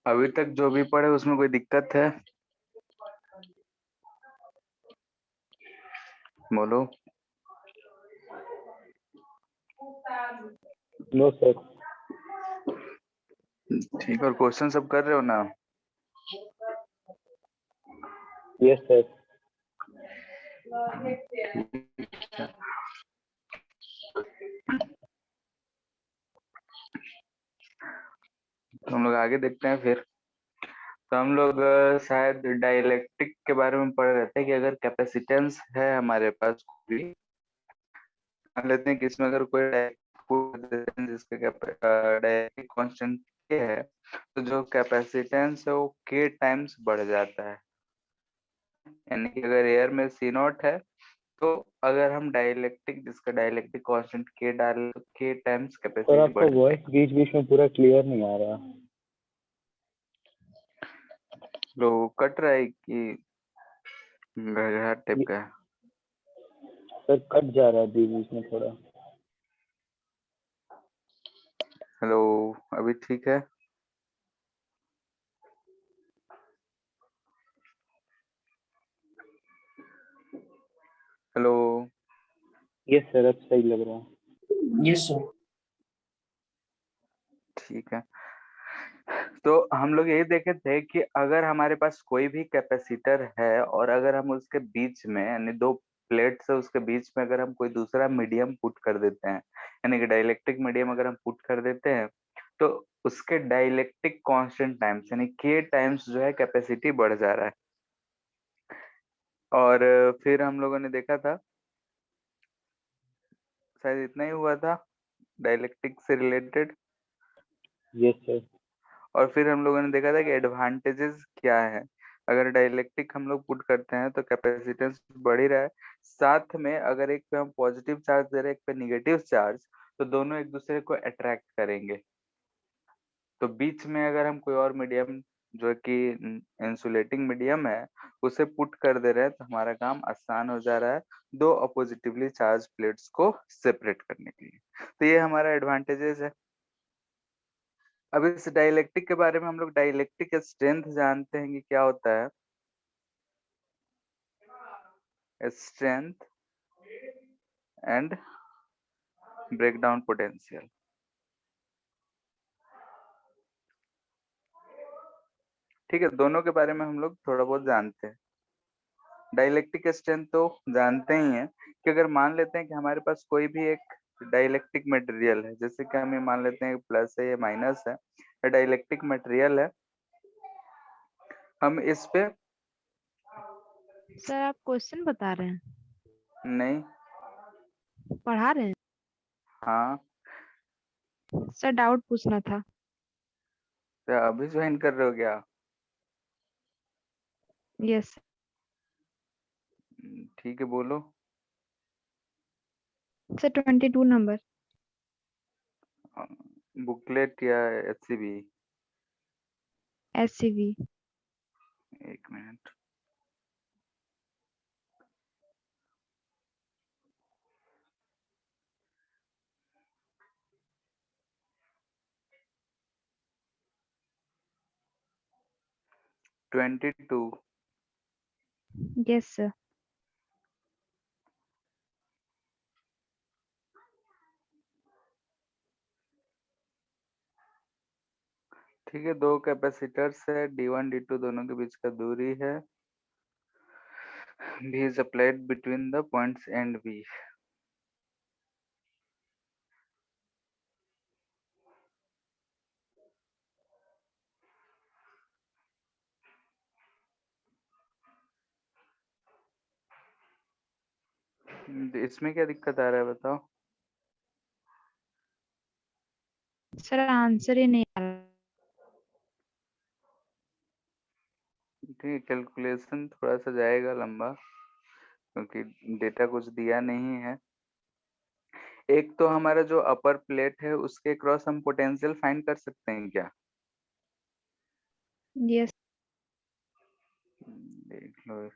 अभी तक जो भी पढ़े उसमें कोई दिक्कत है? बोलो। No sir. ठीक, और क्वेश्चन सब कर रहे हो ना? Yes sir. तो हम लोग आगे देखते हैं फिर। तो हम लोग शायद डाइलेक्ट्रिक के बारे में पढ़ रहे थे कि अगर कैपेसिटेंस है हमारे पास कोई, मान लेते हैं कि इसमें अगर कोई जिसका डाइलेक्ट्रिक कांस्टेंट के है, तो जो कैपेसिटेंस है वो के टाइम्स बढ़ जाता है। यानी कि अगर एयर में सी नॉट है, तो अगर हम डाइलेक्ट्रिक जिसका डाइलेक्ट्रिक कांस्टेंट के डालें तो के टाइम्स सर कैपेसिटी आपका बढ़ वॉइस जाएगा। बीच बीच में पूरा क्लियर नहीं आ रहा। तो कट रहा है कि घड़घड़ाहट टाइप का है? सर कट जा रहा है बीच बीच में थोड़ा। हेलो, अभी ठीक है? हेलो। यस सर अब सही लग रहा है। Yes sir. ठीक है, तो हम लोग यही देखे थे कि अगर हमारे पास कोई भी कैपेसिटर है और अगर हम उसके बीच में यानी दो प्लेट से उसके बीच में अगर हम कोई दूसरा मीडियम पुट कर देते हैं, यानी कि डाइलेक्ट्रिक मीडियम अगर हम पुट कर देते हैं, तो उसके डाइलेक्ट्रिक कांस्टेंट टाइम्स यानी के टाइम्स जो है कैपेसिटी बढ़ जा रहा है। और फिर हम लोगों ने देखा था, शायद इतना ही हुआ था डाइलेक्ट्रिक से रिलेटेड। Yes sir. और फिर हम लोगों ने देखा था कि एडवांटेजेस क्या है। अगर डाइलेक्ट्रिक हम लोग पुट करते हैं तो कैपेसिटेंस बढ़ ही रहा है, साथ में अगर एक पे हम पॉजिटिव चार्ज दे रहे हैं एक पे निगेटिव चार्ज, तो दोनों एक दूसरे को अट्रैक्ट करेंगे। तो बीच में अगर हम कोई और मीडियम जो कि इंसुलेटिंग मीडियम है उसे पुट कर दे रहे हैं, तो हमारा काम आसान हो जा रहा है दो अपोजिटिवली चार्ज प्लेट्स को सेपरेट करने के लिए। तो ये हमारा एडवांटेजेस है। अब इस डाइलेक्ट्रिक के बारे में हम लोग डाइलेक्ट्रिक स्ट्रेंथ जानते हैं कि क्या होता है। Strength and breakdown potential. ठीक है, दोनों के बारे में हम लोग थोड़ा बहुत जानते हैं। डाइलेक्ट्रिक स्ट्रेंथ तो जानते ही हैं कि अगर मान लेते हैं कि हमारे पास कोई भी एक डाइलेक्ट्रिक मटेरियल है, जैसे कि हम ये मान लेते हैं प्लस है या माइनस है, डाइलेक्ट्रिक मटेरियल है, हम इस पे सर आप क्वेश्चन बता रहे हैं? नहीं। पढ़ा रहे हैं? हाँ, सर डाउट पूछना था। तो अभी ज्वाइन कर रहे हो क्या? यस। ठीक है, बोलो। Sir 22 number. बुकलेट या एचसीबी? एससीवी। एक minute. Twenty two. Yes sir. ठीक है, दो कैपेसिटर्स है, D1 D2 दोनों के बीच का दूरी है। V is applied between the points and B. इसमें क्या दिक्कत आ रहा है बताओ? सर आंसर ही नहीं आ रहा। ठीक है, कैलकुलेशन थोड़ा सा जाएगा लंबा क्योंकि डेटा कुछ दिया नहीं है। एक तो हमारा जो अपर प्लेट है उसके क्रॉस हम पोटेंशियल फाइंड कर सकते हैं क्या? यस। देख लो,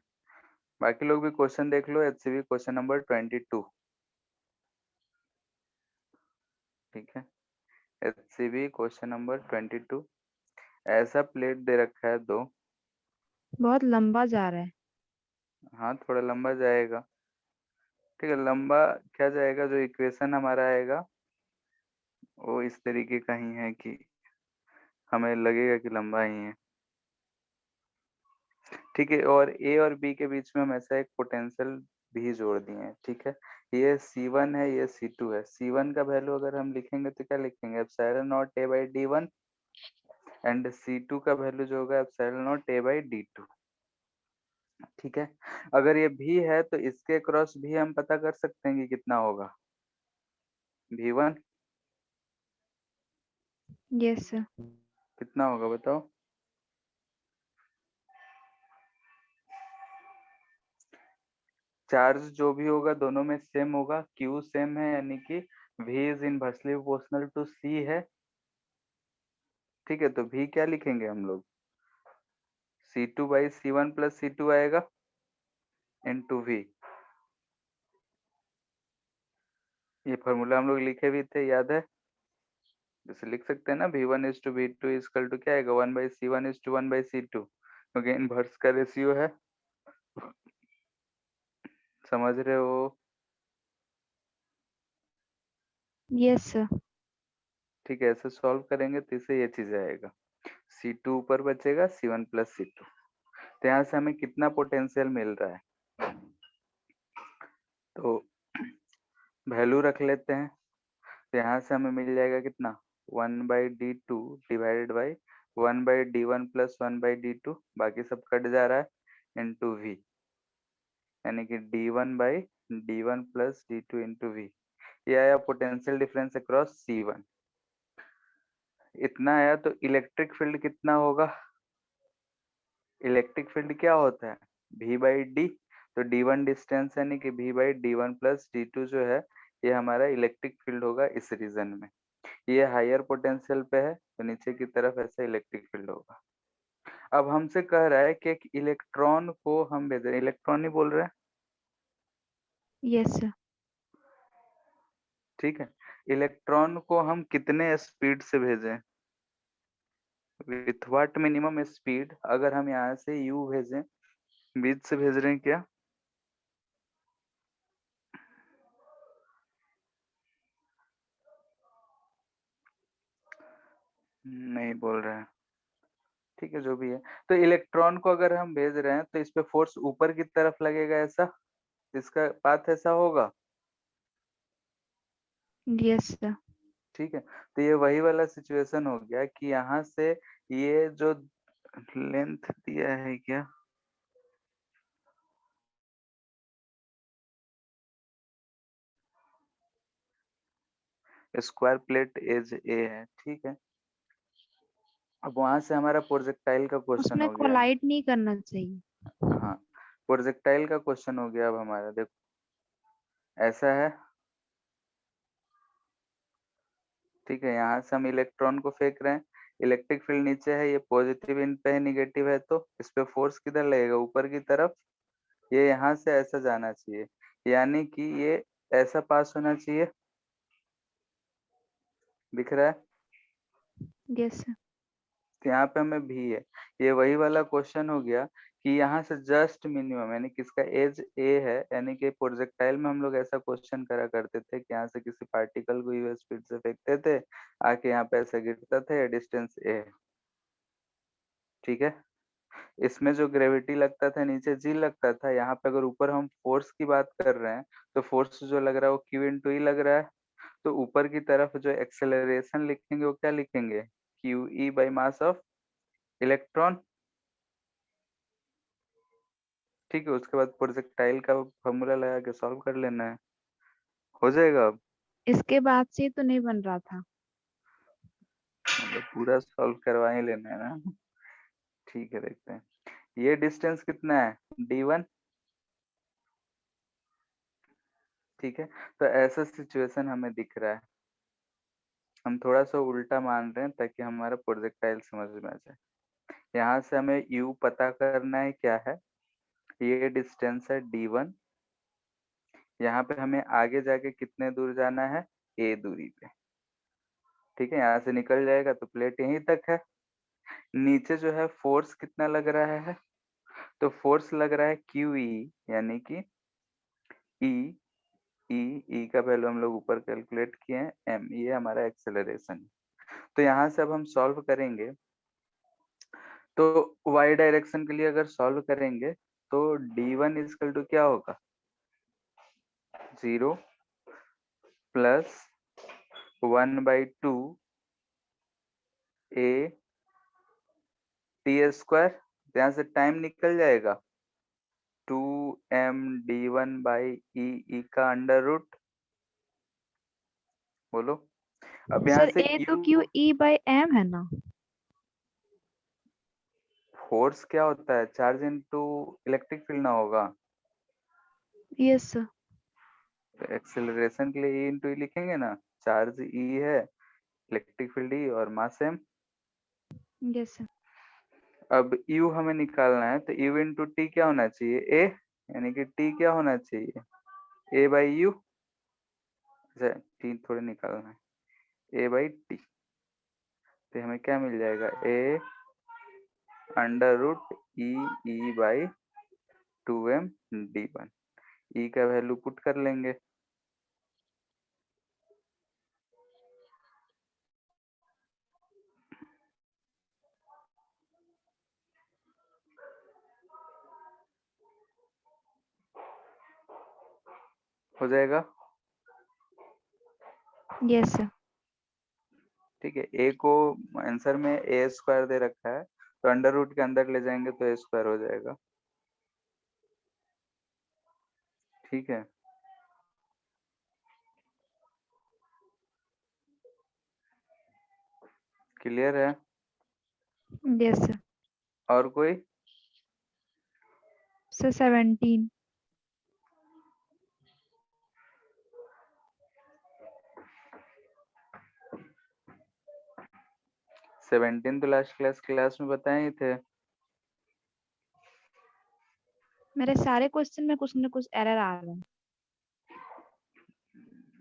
बाकी लोग भी क्वेश्चन देख लो, HCV क्वेश्चन नंबर 22। ठीक है, HCV क्वेश्चन नंबर 22। ऐसा प्लेट दे रखा है दो। बहुत लंबा जा रहा है। हाँ, थोड़ा लंबा जाएगा। ठीक है, लंबा क्या जाएगा, जो इक्वेशन हमारा आएगा वो इस तरीके का ही है कि हमें लगेगा कि लंबा ही है। ठीक है, और ए और बी के बीच में हम ऐसा एक पोटेंशियल भी जोड़ दिए हैं। ठीक है, ये C1 है, ये C2 है। C1 का वैल्यू अगर हम लिखेंगे तो क्या लिखेंगे, epsilon naught A by D1, and C2 का वैल्यू जो होगा epsilon naught A by D2। ठीक है, अगर ये भी है तो इसके क्रॉस भी हम पता कर सकते हैं कि कितना होगा, V1 यस सर। कितना होगा बताओ। चार्ज जो भी होगा दोनों में सेम होगा, Q सेम है, यानी कि V is inversely proportional to C है। ठीक है, तो V क्या लिखेंगे हम लोग, C2 by C1 plus C2 आएगा इनटू V। ये फॉर्मूला हम लोग लिखे भी थे, याद है। जैसे लिख सकते हैं ना, V1 is to V2 is equal to क्या आएगा, 1/C1 इज टू 1/C2, क्योंकि इनवर्स का रेशियो है। समझ रहे हो। Yes sir. ठीक है, ऐसे सॉल्व करेंगे तो इसे ये चीज आएगा, C2 ऊपर बचेगा, C1 प्लस C2। तो यहाँ से हमें कितना पोटेंशियल मिल रहा है, तो वैल्यू रख लेते हैं। तो यहाँ से हमें मिल जाएगा कितना, 1/D2 divided by 1/D1 plus 1/D2, बाकी सब कट जा रहा है, इंटू V, यानी कि D1/D1 plus D2 into V। ये आया पोटेंशियल डिफरेंस अक्रॉस C1। इतना आया, तो इलेक्ट्रिक फील्ड कितना होगा, इलेक्ट्रिक फील्ड क्या होता है, V/D। तो D1 डिस्टेंस यानी कि V/D1 प्लस D2 जो है, ये हमारा इलेक्ट्रिक फील्ड होगा इस रीजन में। ये हायर पोटेंशियल पे है, तो नीचे की तरफ ऐसा इलेक्ट्रिक फील्ड होगा। अब हमसे कह रहा है कि एक इलेक्ट्रॉन को हम भेज रहे हैं, इलेक्ट्रॉन ही बोल रहे हैं। Yes sir. ठीक है, इलेक्ट्रॉन को हम कितने स्पीड से भेजें, विथ व्हाट मिनिमम स्पीड। अगर हम यहाँ से U भेजें, बीच से भेज रहे हैं क्या, नहीं बोल रहे हैं। ठीक है, जो भी है, तो इलेक्ट्रॉन को अगर हम भेज रहे हैं तो इस पे फोर्स ऊपर की तरफ लगेगा, ऐसा इसका पाथ ऐसा होगा। Yes sir. ठीक है, तो ये वही वाला सिचुएशन हो गया कि यहाँ से ये जो लेंथ दिया है क्या, स्क्वायर प्लेट एज ए है। ठीक है, अब वहां से हमारा प्रोजेक्टाइल का क्वेश्चन उसमें हो गया है। कोलाइड नहीं करना चाहिए। हाँ, प्रोजेक्टाइल का क्वेश्चन हो गया अब हमारा, देखो ऐसा है। ठीक है, यहाँ से हम इलेक्ट्रॉन को फेंक रहे हैं, इलेक्ट्रिक फील्ड नीचे है, ये पॉजिटिव इन पे है, निगेटिव है, तो इस पे फोर्स किधर लगेगा, ऊपर की तरफ। ये यहाँ से ऐसा जाना चाहिए, यानी कि ये ऐसा पास होना चाहिए, दिख रहा है। Yes sir. तो यहाँ पे हमें भी है, ये वही वाला क्वेश्चन हो गया कि यहाँ से जस्ट मिनिमम, यानी किसका एज ए है, यानी कि प्रोजेक्टाइल में हम लोग ऐसा क्वेश्चन करा करते थे कि यहाँ से किसी पार्टिकल को यू स्पीड से फेंकते थे, आके यहाँ पे ऐसा गिरता था, या डिस्टेंस ए है। ठीक है, इसमें जो ग्रेविटी लगता था नीचे जी लगता था, यहाँ पे अगर ऊपर हम फोर्स की बात कर रहे हैं तो फोर्स जो लग रहा है वो क्यू इंटू ई लग रहा है। तो ऊपर की तरफ जो एक्सेलरेशन लिखेंगे वो क्या लिखेंगे, Q E by mass of electron. ठीक है, उसके बाद प्रोजेक्टाइल का फॉर्मूला लगा के सॉल्व कर लेना है, हो जाएगा। अब इसके बाद से तो नहीं बन रहा था। मतलब पूरा सॉल्व करवा ही लेना है ना। ठीक है, देखते हैं ये डिस्टेंस कितना है, D1। ठीक है, तो ऐसा सिचुएशन हमें दिख रहा है, हम थोड़ा सा उल्टा मान रहे हैं ताकि हमारा प्रोजेक्टाइल समझ में आ जाए। यहाँ से हमें U पता करना है क्या है, ये डिस्टेंस है d1। यहाँ पे हमें आगे जाके कितने दूर जाना है, a दूरी पे। ठीक है, यहाँ से निकल जाएगा तो प्लेट यहीं तक है। नीचे जो है फोर्स कितना लग रहा है, तो फोर्स लग रहा है QE, यानी कि E, E का वैल्यू हम लोग ऊपर कैलकुलेट किए हैं, M ये हमारा एक्सेलरेशन। तो यहाँ से अब हम सॉल्व करेंगे, तो y डायरेक्शन के लिए अगर सॉल्व करेंगे तो d1 इक्वल टू क्या होगा, 0 प्लस 1/2 a t स्क्वायर, यहाँ से टाइम निकल जाएगा 2m d1/e का अंडर रूट। बोलो अब यहाँ सर से ए तो q u E by m है ना। फोर्स क्या होता है, चार्ज इनटू इलेक्ट्रिक फील्ड ना होगा, यस सर। तो एक्सेलरेशन के लिए E इंटू ई लिखेंगे ना, चार्ज E है, इलेक्ट्रिक फील्ड E और मास m। Yes sir. अब U हमें निकालना है, तो U इंटू टी क्या होना चाहिए, A, यानी कि T क्या होना चाहिए, A/U। अच्छा T थोड़ी निकालना है, A/T। तो हमें क्या मिल जाएगा, A under root E/2m d1। E का वैल्यू पुट कर लेंगे, हो जाएगा। Yes sir. ठीक है, ए को आंसर में ए स्क्वायर दे रखा है, तो अंडर रूट के अंदर ले जाएंगे तो ए स्क्वायर हो जाएगा। ठीक है, क्लियर है। Yes sir. और कोई, सर 17। 17 तो लास्ट क्लास में बताए ही थे। मेरे सारे क्वेश्चन में कुछ न कुछ एरर आ रहा है,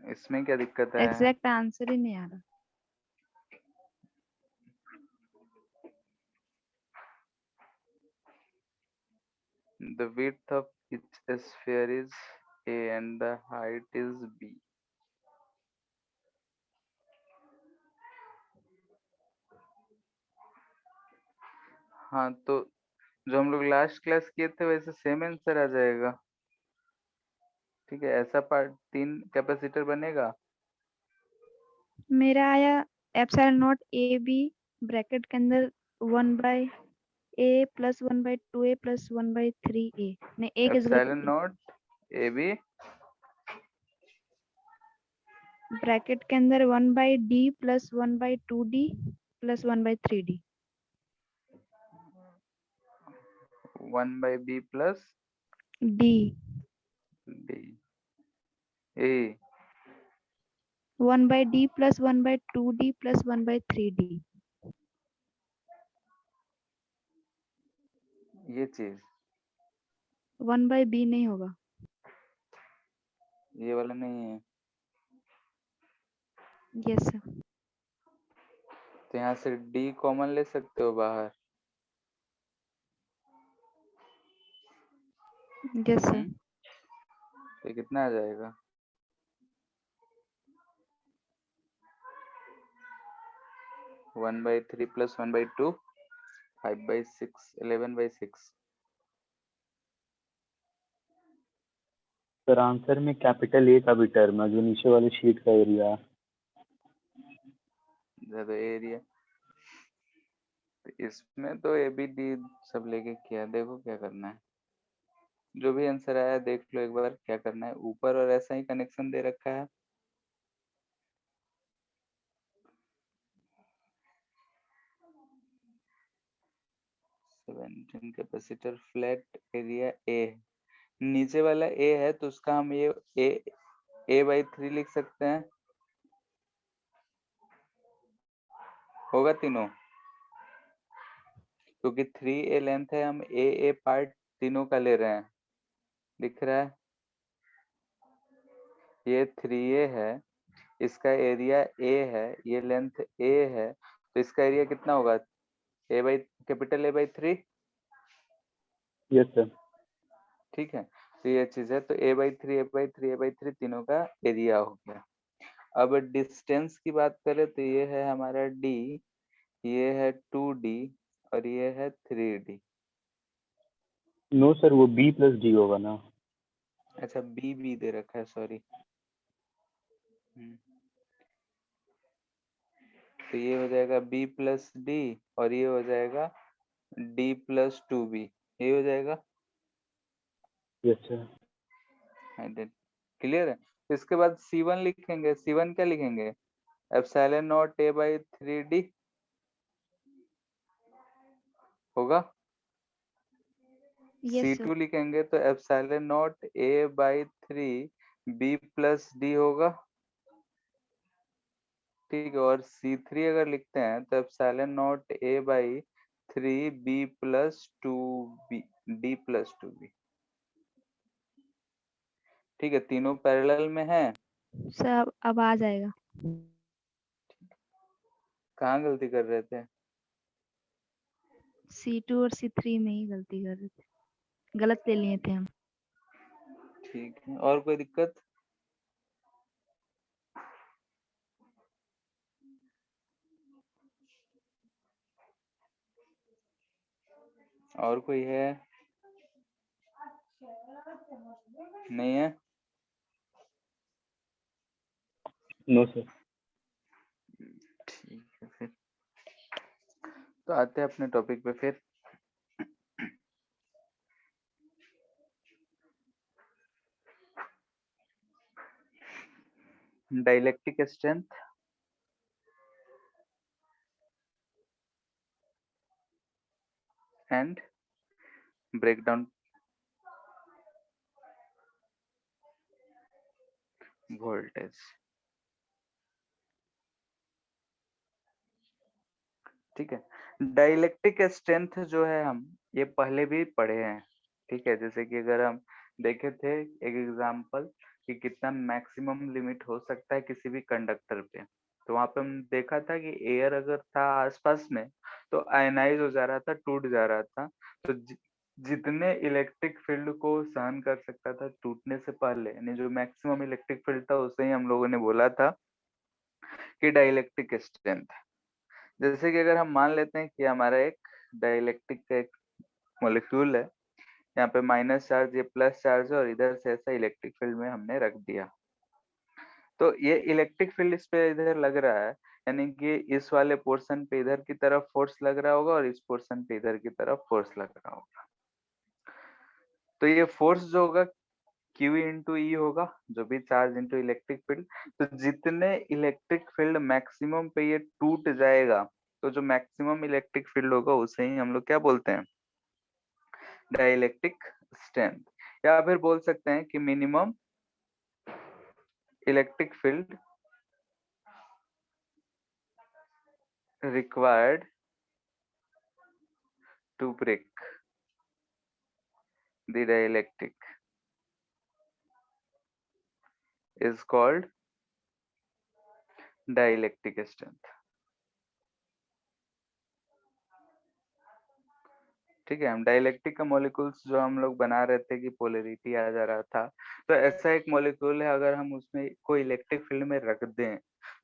इसमें क्या दिक्कत है, एग्जैक्ट आंसर ही नहीं आ रहा। the width of each sphere is a and the height is b। हाँ तो जो हम लोग लास्ट क्लास किए थे वैसे सेम आंसर आ जाएगा। ठीक है, ऐसा पार्ट 3 कैपेसिटर बनेगा। मेरा आया epsilon naught A B bracket के अंदर 1/a plus 1/2a plus 1/3a। नहीं, ए की जगह epsilon naught A B bracket के अंदर 1/d plus 1/2d plus 1/3d। 1/b plus d d A 1/d plus 1/2d plus 1/3d। ये चीज, 1/b नहीं होगा। ये वाला नहीं है। Yes sir. तो यहाँ से d कॉमन ले सकते हो बाहर। Yes sir. तो कितना आ जाएगा, 1/3 प्लस 1/2 5/6 11/6। सर आंसर में कैपिटल ए का भी टर्म है जो नीचे वाले शीट का एरिया है। ज्यादा एरिया, तो इसमें तो ए बी डी सब लेके किया, देखो क्या करना है, जो भी आंसर आया देख लो एक बार क्या करना है। ऊपर और ऐसा ही कनेक्शन दे रखा है। Seventeen capacitor flat area A, नीचे वाला ए है तो उसका हम ये a/3 लिख सकते हैं, होगा तीनों, क्योंकि 3a लेंथ है, हम ए पार्ट तीनों का ले रहे हैं, दिख रहा है? ये 3a है, इसका एरिया a है, ये लेंथ a है, तो इसका एरिया कितना होगा? a by capital A by 3। Yes sir. ठीक है, तो ये चीज है, तो a by 3 a by 3 a by 3 तीनों का एरिया हो गया। अब डिस्टेंस की बात करें तो ये है हमारा d, ये है 2d और ये है 3d। नो सर, वो b प्लस डी होगा ना। अच्छा b दे रखा है, सॉरी। तो ये हो जाएगा b प्लस डी और ये हो जाएगा d प्लस 2b, ये हो जाएगा। Yes sir. क्लियर है? तो इसके बाद C1 लिखेंगे। C1 क्या लिखेंगे? Epsilon naught a by 3d होगा। Yes sir. C2 लिखेंगे तो epsilon naught a by 3 b plus D होगा। ठीक है, और C3 अगर लिखते हैं तो epsilon naught a by 3b plus 2b d plus 2b। ठीक है, तीनों पैरेलल में है। सर अब आ जाएगा। कहाँ गलती कर रहे थे? C2 और C3 में ही गलती कर रहे थे, गलत ले लिए थे हम। ठीक है, और कोई दिक्कत? और कोई है? नहीं है? No sir. ठीक है, फिर तो आते हैं अपने टॉपिक पे फिर। Dielectric strength and breakdown voltage. ठीक है, डाइलेक्ट्रिक स्ट्रेंथ जो है हम ये पहले भी पढ़े हैं। ठीक है, जैसे कि अगर हम देखे थे एक एग्जांपल कि कितना मैक्सिमम लिमिट हो सकता है किसी भी कंडक्टर पे, तो वहां पे हम देखा था कि एयर अगर था आसपास में तो आयनाइज हो जा रहा था, टूट जा रहा था। तो जितने इलेक्ट्रिक फील्ड को सहन कर सकता था टूटने से पहले, यानी जो मैक्सिमम इलेक्ट्रिक फील्ड था, उसे ही हम लोगों ने बोला था कि डाइलेक्ट्रिक स्ट्रेंथ। जैसे कि अगर हम मान लेते हैं कि हमारा एक डाइलेक्ट्रिक का एक मॉलिक्यूल है, यहाँ पे माइनस चार्ज, ये प्लस चार्ज है, और इधर से ऐसा इलेक्ट्रिक फील्ड में हमने रख दिया। तो ये इलेक्ट्रिक फील्ड इस पे इधर लग रहा है, यानी कि इस वाले पोर्शन पे इधर की तरफ फोर्स लग रहा होगा और इस पोर्शन पे इधर की तरफ फोर्स लग रहा होगा। तो ये फोर्स जो होगा Q इंटू ई होगा, जो भी चार्ज इंटू इलेक्ट्रिक फील्ड। तो जितने इलेक्ट्रिक फील्ड मैक्सिमम पे ये टूट जाएगा, तो जो मैक्सिमम इलेक्ट्रिक फील्ड होगा उसे ही हम लोग क्या बोलते हैं? Dielectric strength. या फिर बोल सकते हैं कि minimum electric field required to break the dielectric is called dielectric strength. ठीक है, हम डाइलेक्ट्रिक का मॉलिक्यूल्स जो हम लोग बना रहे थे कि पोलैरिटी आ जा रहा था, तो ऐसा एक मॉलिक्यूल है, अगर हम उसमें कोई इलेक्ट्रिक फील्ड में रख दें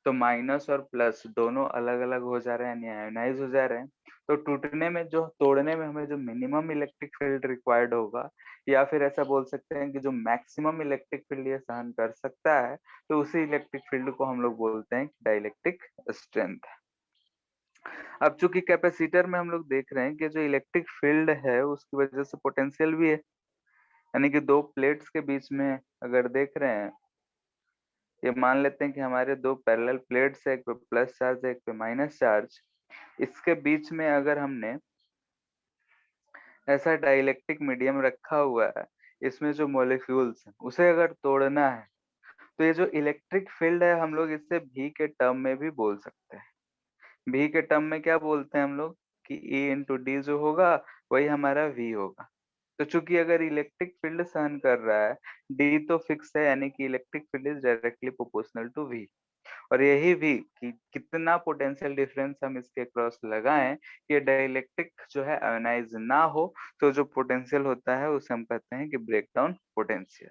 तो माइनस और प्लस दोनों अलग अलग हो जा रहे हैं, यानी आयोनाइज हो जा रहे हैं। तो टूटने में, जो तोड़ने में हमें जो मिनिमम इलेक्ट्रिक फील्ड रिक्वायर्ड होगा, या फिर ऐसा बोल सकते हैं कि जो मैक्सिमम इलेक्ट्रिक फील्ड ये सहन कर सकता है, तो उसी इलेक्ट्रिक फील्ड को हम लोग बोलते हैं डाइलेक्ट्रिक स्ट्रेंथ। अब चूंकि कैपेसिटर में हम लोग देख रहे हैं कि जो इलेक्ट्रिक फील्ड है उसकी वजह से पोटेंशियल भी है, यानी कि दो प्लेट्स के बीच में अगर देख रहे हैं, ये मान लेते हैं कि हमारे दो पैरेलल प्लेट्स है, एक पे प्लस चार्ज है, एक पे माइनस चार्ज। इसके बीच में अगर हमने ऐसा डाइलेक्ट्रिक मीडियम रखा हुआ है, इसमें जो मॉलिक्यूल्स हैं उसे अगर तोड़ना है, तो ये जो इलेक्ट्रिक फील्ड है हम लोग इसे भी के टर्म में भी बोल सकते हैं। भी के टर्म में क्या बोलते हैं हम लोग कि E इंटू डी जो होगा वही हमारा V होगा। तो चूंकि अगर इलेक्ट्रिक फील्ड सहन कर रहा है, डी तो फिक्स है, यानी कि electric field is directly proportional to V. और यही भी कि कितना पोटेंशियल डिफरेंस हम इसके क्रॉस लगाएं कि डाइलेक्ट्रिक जो है आयोनाइज ना हो, तो जो पोटेंशियल होता है उसे हम कहते हैं कि ब्रेकडाउन पोटेंशियल।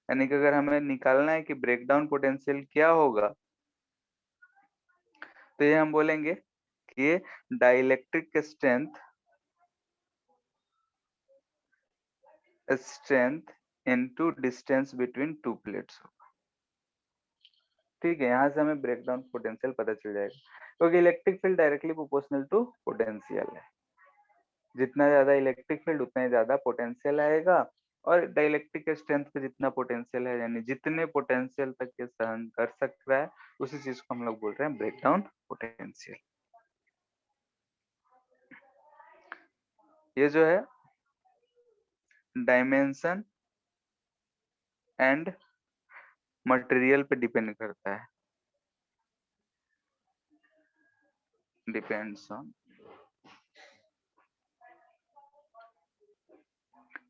यानी कि अगर हमें निकालना है कि ब्रेकडाउन पोटेंशियल क्या होगा, तो ये हम बोलेंगे कि dielectric strength into distance between two plates होगा। ठीक है, यहाँ से हमें ब्रेकडाउन पोटेंशियल पता चल जाएगा, क्योंकि electric field directly proportional to potential है। जितना ज्यादा इलेक्ट्रिक फील्ड उतना ही ज्यादा पोटेंशियल आएगा, और डाइलेक्ट्रिक स्ट्रेंथ पे जितना पोटेंशियल है, यानी जितने पोटेंशियल तक ये सहन कर सक रहा है, उसी चीज को हम लोग बोल रहे हैं ब्रेकडाउन पोटेंशियल। ये जो है डायमेंशन एंड मटेरियल पे डिपेंड करता है, डिपेंड्स ऑन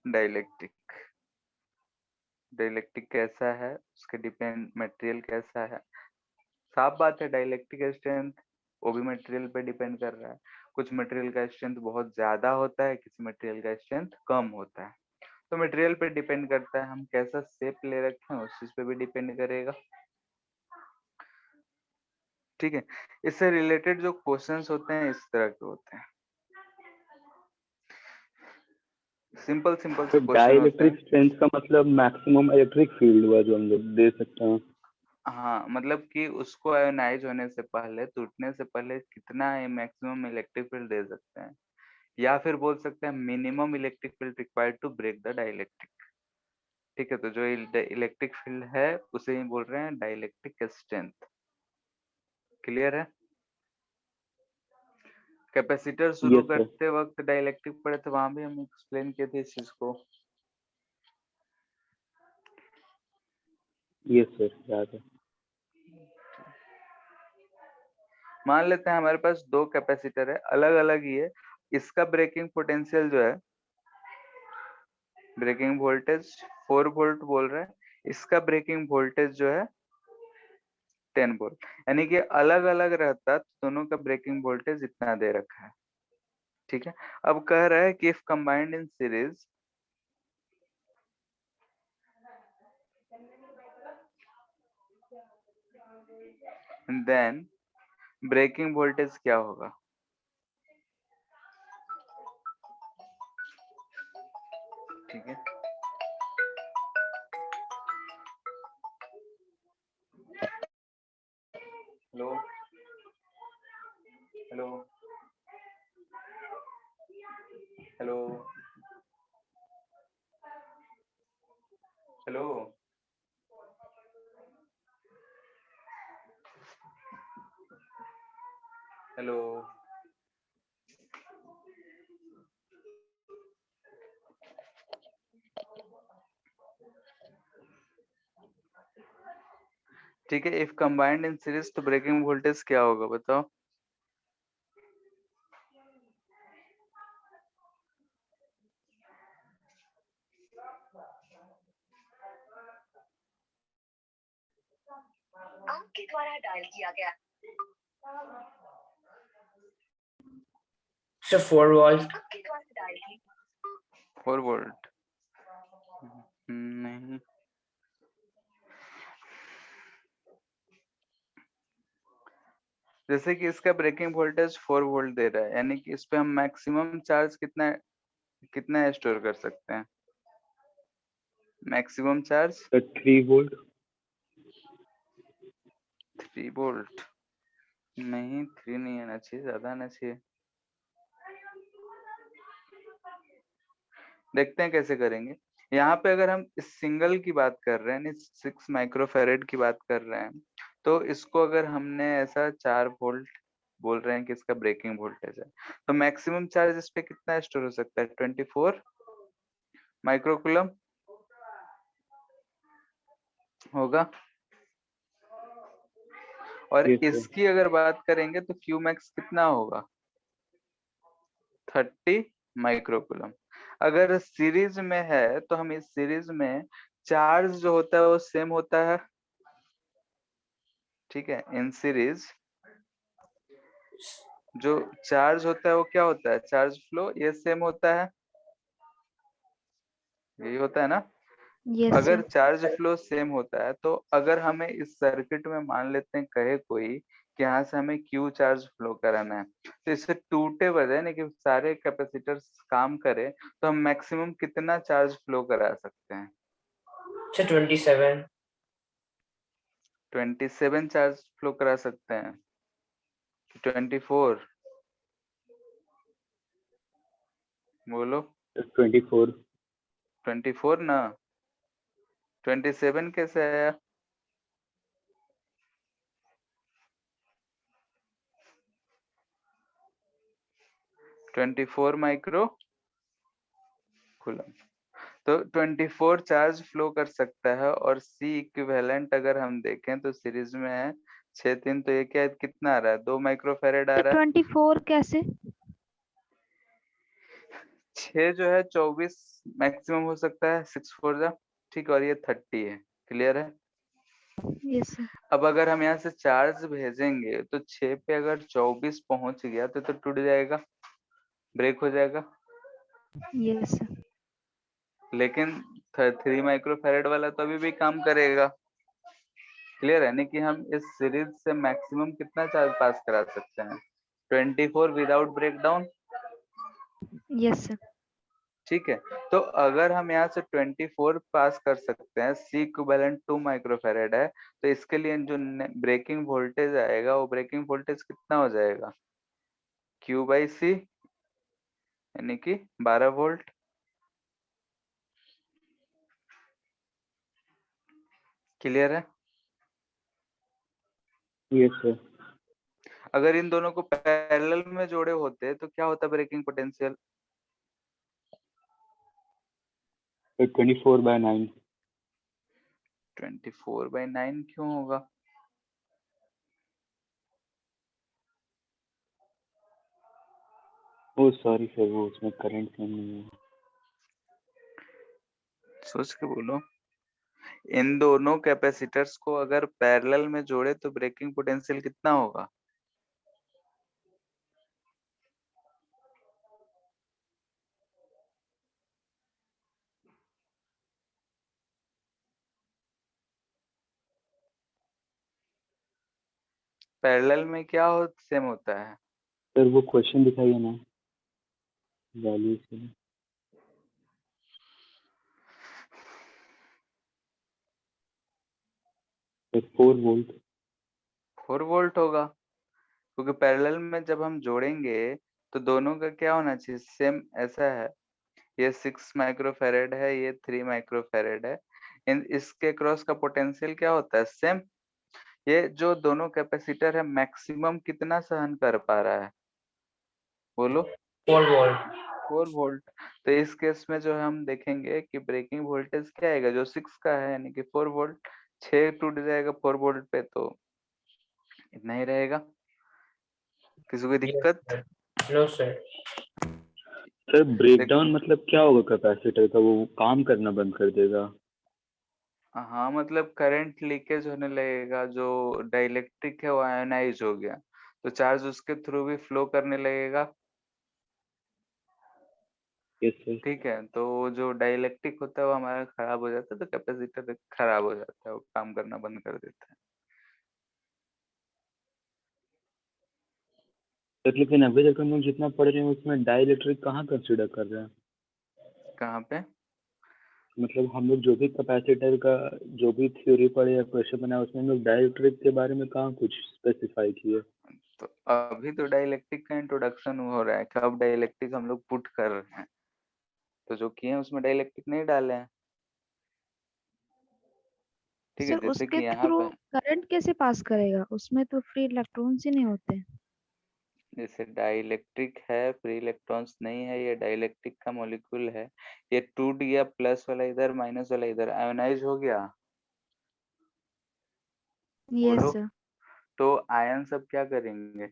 डाइलेक्ट्रिक। डाइलेक्ट्रिक कैसा है, उसके डिपेंड मटेरियल कैसा है। साफ बात है, डाइलेक्ट्रिक स्ट्रेंथ वो भी मटेरियल पे डिपेंड कर रहा है। कुछ मटेरियल का स्ट्रेंथ बहुत ज्यादा होता है, किसी मटेरियल का स्ट्रेंथ कम होता है। तो मटेरियल पे डिपेंड करता है, हम कैसा शेप ले रखे हैं उस चीज पे भी डिपेंड करेगा। ठीक है, इससे रिलेटेड जो क्वेश्चंस होते हैं इस तरह के होते हैं, सिंपल सिंपल तो से क्वेश्चन होते डाइलेक्ट्रिक हैं। स्ट्रेंथ का मतलब मैक्सिमम इलेक्ट्रिक फील्ड हुआ जो हम लोग दे सकते हैं। हाँ, मतलब कि उसको आयोनाइज होने से पहले, टूटने से पहले कितना मैक्सिमम इलेक्ट्रिक फील्ड दे सकते हैं, या फिर बोल सकते हैं minimum electric field required to break the dielectric. ठीक है, तो जो इलेक्ट्रिक फील्ड है उसे ही बोल रहे हैं डाइलेक्ट्रिक स्ट्रेंथ। क्लियर है? कैपेसिटर शुरू यस सर। करते वक्त डाइलेक्ट्रिक पढ़े थे, वहां भी हम एक्सप्लेन किए थे इस चीज को। यस सर, याद है। मान लेते हैं हमारे पास दो कैपेसिटर है, अलग अलग ही है। इसका ब्रेकिंग पोटेंशियल जो है, ब्रेकिंग वोल्टेज 4 वोल्ट बोल रहे हैं, इसका ब्रेकिंग वोल्टेज जो है 10 वोल्ट, यानी कि अलग अलग रहता तो दोनों का ब्रेकिंग वोल्टेज इतना दे रखा है। ठीक है, अब कह रहा है कि if combined in series then breaking voltage क्या होगा। ठीक है, hello hello hello hello hello. ठीक है, इफ कंबाइंड इन सीरीज तो ब्रेकिंग वोल्टेज क्या होगा बताओ। आपके द्वारा डायल किया गया सर 4 वोल्ट। आपके द्वारा डायल की 4 वोल्ट नहीं, जैसे कि इसका ब्रेकिंग वोल्टेज 4 वोल्ट दे रहा है, यानी कि इस पे हम मैक्सिमम चार्ज कितना कितना स्टोर कर सकते हैं, maximum charge sir 3 volt. 3 volt नहीं, 3 नहीं आना चाहिए, ज्यादा आना चाहिए। देखते हैं कैसे करेंगे। यहाँ पे अगर हम इस सिंगल की बात कर रहे हैं, 6 माइक्रोफेरेड की बात कर रहे हैं, तो इसको अगर हमने ऐसा 4 वोल्ट बोल रहे हैं कि इसका ब्रेकिंग वोल्टेज है, तो मैक्सिमम चार्ज इस पे कितना स्टोर हो सकता है, 24 माइक्रोकुलम होगा। और यस सर। इसकी अगर बात करेंगे तो क्यू मैक्स कितना होगा, 30 माइक्रोकुलम। अगर सीरीज में है तो हम इस सीरीज में चार्ज जो होता है वो सेम होता है, ठीक है। इन सीरीज जो चार्ज होता है वो क्या होता है, चार्ज फ्लो, ये सेम होता है, यही होता है ना। yes अगर sir. चार्ज फ्लो सेम होता है तो अगर हमें इस सर्किट में मान लेते हैं कहे कोई कि यहाँ से हमें क्यू चार्ज फ्लो कराना है, तो इससे टूटे बजाय नहीं कि सारे कैपेसिटर्स काम करे, तो हम मैक्सिमम कितना चार्ज फ्लो करा सकते हैं? अच्छा 27। 27 चार्ज फ्लो करा सकते हैं, 24? बोलो। 24। 24 ना, 27 कैसे आया? 24 माइक्रो कूलम। तो 24 चार्ज फ्लो कर सकता है, और सी इक्विवेलेंट अगर हम देखें तो सीरीज में है 6 3, तो ये क्या है, कितना आ रहा है, 2 माइक्रोफेरेड आ तो रहा है। 24 कैसे? 6 जो है 24 मैक्सिमम हो सकता है, 6 4 जा, ठीक, और ये 30 है। क्लियर है? yes sir. अब अगर हम यहाँ से चार्ज भेजेंगे तो 6 पे अगर 24 पहुंच गया तो टूट जाएगा, ब्रेक हो जाएगा। yes sir. लेकिन 3 माइक्रोफेरेड वाला तो अभी भी काम करेगा। क्लियर है? नहीं कि हम इस सीरीज से मैक्सिमम कितना चार्ज पास करा सकते हैं, 24 विदाउट ब्रेकडाउन। yes sir. ठीक है, तो अगर हम यहाँ से 24 पास कर सकते हैं, सी इक्विवेलेंट 2 माइक्रोफेरेड है, तो इसके लिए जो ब्रेकिंग वोल्टेज आएगा वो ब्रेकिंग वोल्टेज कितना हो जाएगा, क्यू बाई सी, यानी कि 12 वोल्ट। क्लियर है? Yes sir. अगर इन दोनों को पैरेलल में जोड़े होते तो क्या होता ब्रेकिंग पोटेंशियल? 24/9। 24/9 क्यों होगा? ओ सॉरी सर, वो उसमें करंट सेम नहीं है। सोच के बोलो। इन दोनों कैपेसिटर्स को अगर पैरेलल में जोड़े तो ब्रेकिंग पोटेंशियल कितना होगा? पैरेलल में क्या सेम होता है? सर वो क्वेश्चन दिखाइए ना, वैल्यू से। 4 वोल्ट। 4 वोल्ट होगा, क्योंकि पैरेलल में जब हम जोड़ेंगे तो दोनों का क्या होना चाहिए, सेम। ऐसा है, ये 6 माइक्रोफेरेड है, ये 3 माइक्रोफेरेड है, इन इसके क्रॉस का पोटेंशियल क्या होता है, सेम। ये जो दोनों कैपेसिटर है मैक्सिमम कितना सहन कर पा रहा है, बोलो? 4 वोल्ट। 4 वोल्ट। तो इस केस में जो हम देखेंगे कि ब्रेकिंग वोल्टेज क्या आएगा, जो 6 का है यानी कि 4 वोल्ट, 6 टूट जाएगा 4 वोल्ट पे, तो इतना ही रहेगा। किसी को यस दिक्कत? सर। No sir. सर देखो, ब्रेकडाउन मतलब क्या होगा कैपेसिटर का, वो काम करना बंद कर देगा? हाँ मतलब करंट लीकेज होने लगेगा, जो डाइलेक्ट्रिक है वो आयोनाइज हो गया, तो चार्ज उसके थ्रू भी फ्लो करने लगेगा। Yes sir. ठीक है, तो जो डाइलेक्ट्रिक होता है वो हमारा खराब हो जाता है, तो कैपेसिटर खराब हो जाता है, वो काम करना बंद कर देता है। सर लेकिन अभी तक हम लोग जितना पढ़ रहे हैं उसमें डाइलेक्ट्रिक कहाँ कंसिडर कर रहे हैं? कहाँ पे? मतलब हम लोग जो भी कैपेसिटर का जो भी थ्योरी पढ़े या क्वेश्चन बना उसमें हम लोग डाइलेक्ट्रिक के बारे में कहाँ कुछ स्पेसिफाई किए? तो अभी तो डाइलेक्ट्रिक का इंट्रोडक्शन हो रहा है, कब डाइलेक्ट्रिक हम लोग पुट कर रहे हैं, तो जो किए हैं उसमें डाइलेक्ट्रिक नहीं डाले हैं। ठीक है, सर जैसे उसके कि यहाँ थ्रू पे करंट कैसे पास करेगा? उसमें तो फ्री इलेक्ट्रॉन्स ही नहीं होते। जैसे डाइलेक्ट्रिक है, फ्री इलेक्ट्रॉन्स नहीं है, ये डाइलेक्ट्रिक का मॉलिक्यूल है, ये टूट गया, प्लस वाला इधर माइनस वाला इधर, आयोनाइज हो गया। यस बोलो, सर। तो आयन सब क्या करेंगे,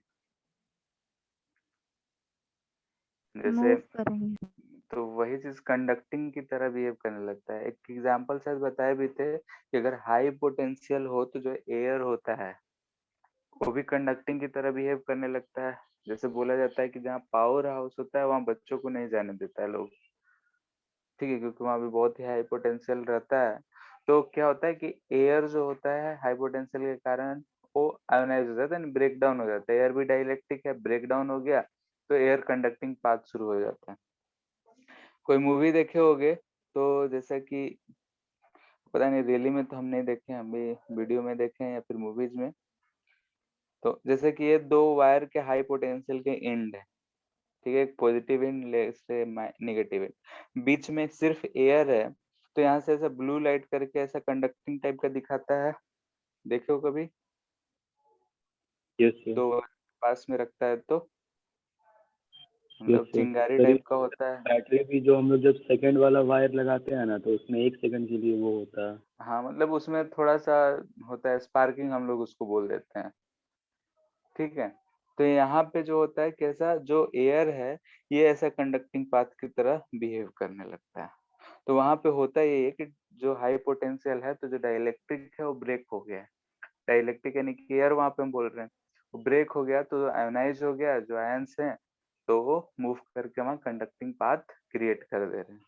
जैसे, मूव करेंगे। तो वही चीज कंडक्टिंग की तरह बिहेव करने लगता है। एक एग्जांपल शायद बताए भी थे कि अगर हाई पोटेंशियल हो तो जो एयर होता है वो भी कंडक्टिंग की तरह बिहेव करने लगता है। जैसे बोला जाता है कि जहाँ पावर हाउस होता है वहाँ बच्चों को नहीं जाने देता है लोग, ठीक है, क्योंकि वहाँ भी बहुत ही हाई पोटेंशियल रहता है। तो क्या होता है कि एयर जो होता है हाई पोटेंशियल के कारण वो आयोनाइज हो जाता है, ब्रेक डाउन हो जाता है। एयर भी डाइलेक्ट्रिक है, ब्रेक डाउन हो गया तो एयर कंडक्टिंग पाथ शुरू हो जाता है। कोई मूवी देखे होगे तो जैसा कि पता नहीं रियली में तो हम नहीं देखे, हम भी वीडियो में देखे हैं या फिर मूवीज में। तो जैसे कि ये दो वायर के हाई पोटेंशियल के एंड है, ठीक है, एक पॉजिटिव एंड से नेगेटिव एंड, बीच में सिर्फ एयर है। तो यहाँ से ऐसा ब्लू लाइट करके ऐसा कंडक्टिंग टाइप का दिखाता है, देखे हो कभी? Yes sir. दो wire पास में रखता है तो यस मतलब सर। चिंगारी सर टाइप का होता है। बैटरी भी जो हम लोग जब सेकंड वाला वायर लगाते हैं ना तो उसमें 1 सेकंड के लिए वो होता है। हाँ मतलब उसमें थोड़ा सा होता है स्पार्किंग, हम लोग उसको बोल देते हैं, ठीक है। तो यहाँ पे जो होता है कैसा, जो एयर है ये ऐसा कंडक्टिंग पाथ की तरह बिहेव करने लगता है। तो वहां पे होता ये है कि जो हाई पोटेंशियल है तो जो डाइलेक्ट्रिक है वो ब्रेक हो गया है। डाइलेक्ट्रिक यानी कि एयर वहां पे हम बोल रहे हैं, वो ब्रेक हो गया तो आयोनाइज हो गया, जो आयंस हैं तो वो मूव करके वहां कंडक्टिंग पाथ क्रिएट कर दे रहे हैं,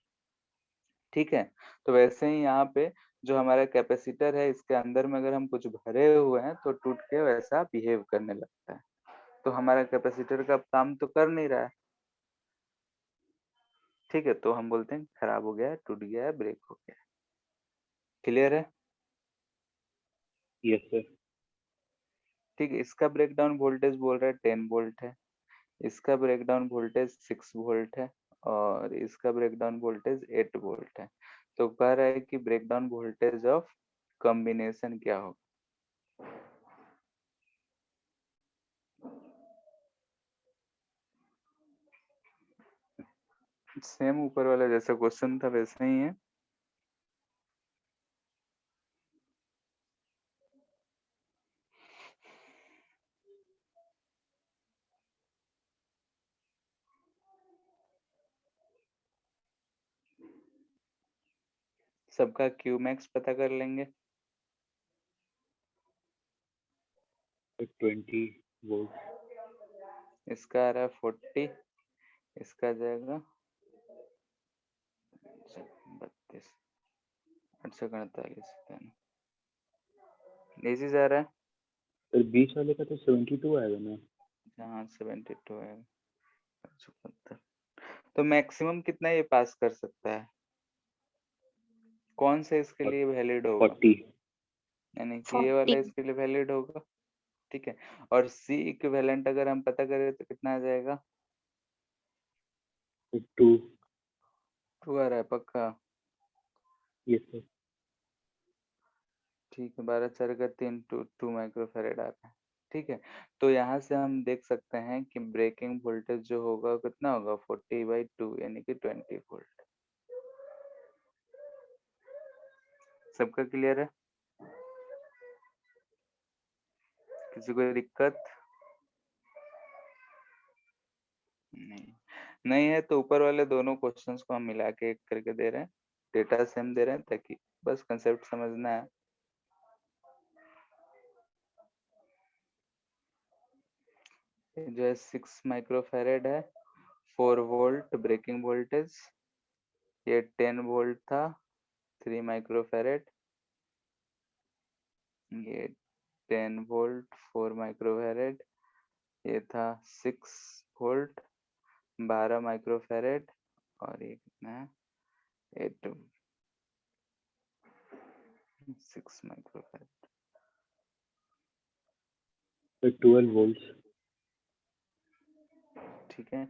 ठीक है। तो वैसे ही यहाँ पे जो हमारा कैपेसिटर है इसके अंदर में अगर हम कुछ भरे हुए हैं तो टूट के वैसा बिहेव करने लगता है। तो हमारा कैपेसिटर का काम तो कर नहीं रहा है, ठीक है, तो हम बोलते हैं खराब हो गया है, टूट गया है, ब्रेक हो गया है। क्लियर है? Yes sir. ठीक है, इसका ब्रेकडाउन वोल्टेज बोल रहा है 10 वोल्ट है, इसका ब्रेकडाउन वोल्टेज 6 वोल्ट है और इसका ब्रेकडाउन वोल्टेज 8 वोल्ट है। तो कह रहा है कि ब्रेकडाउन वोल्टेज ऑफ कॉम्बिनेशन क्या होगा। सेम ऊपर वाला जैसा क्वेश्चन था वैसा ही है। सबका क्यू मैक्स पता कर लेंगे। 20 वोल्ट। इसका आ रहा है 40, इसका जाएगा 32, 848, इजी जा रहा है। सर बीच वाले का तो 72 आएगा ना। जहाँ 72 है 75, तो मैक्सिमम कितना ये पास कर सकता है, कौन से इसके लिए वैलिड होगा? 40। यानी कि ये वाला 40 इसके लिए वैलिड होगा, ठीक है। और सी इक्विवेलेंट अगर हम पता करें तो कितना आ जाएगा? 2। 2 आ रहा है पक्का? Yes sir. ठीक है, 12 4 का 3, 2 माइक्रोफैरेड आ रहा है, ठीक है। तो यहाँ से हम देख सकते हैं कि ब्रेकिंग वोल्टेज जो होगा वो कितना होगा 40/2 यानी कि 20 वोल्ट। सबका क्लियर है? किसी को दिक्कत नहीं? नहीं है तो ऊपर वाले दोनों क्वेश्चंस को हम मिला के एक करके दे रहे हैं, डेटा सेम दे रहे हैं ताकि बस कंसेप्ट समझना है। ये जो है 6 माइक्रोफैरेड है, 4 वोल्ट ब्रेकिंग वोल्टेज, ये 10 वोल्ट था, 3 माइक्रोफैरेड, ये 10 वोल्ट 4 माइक्रोफैरेड, ये था 6 वोल्ट 12 माइक्रोफैरेड, और ये कितना है 8 6 माइक्रोफैरेड, सर 12 वोल्ट। ठीक है।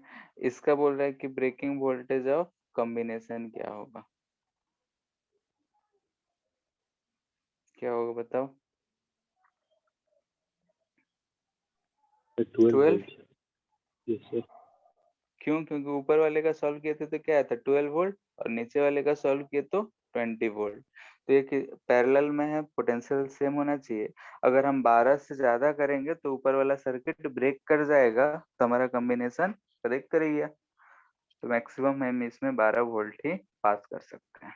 इसका बोल रहा है कि ब्रेकिंग वोल्टेज ऑफ कॉम्बिनेशन क्या होगा, क्या होगा बताओ? 12 12। वोल्ट। Yes sir. क्यों? क्योंकि ऊपर वाले का सॉल्व किए थे तो क्या था 12 वोल्ट, और नीचे वाले का सॉल्व किए तो 20 वोल्ट। तो ये पैरेलल में है, पोटेंशियल सेम होना चाहिए। अगर हम 12 से ज्यादा करेंगे तो ऊपर वाला सर्किट ब्रेक कर जाएगा, तो हमारा कॉम्बिनेशन ब्रेक करेगा। तो मैक्सिमम हम इसमें 12 वोल्ट ही पास कर सकते हैं।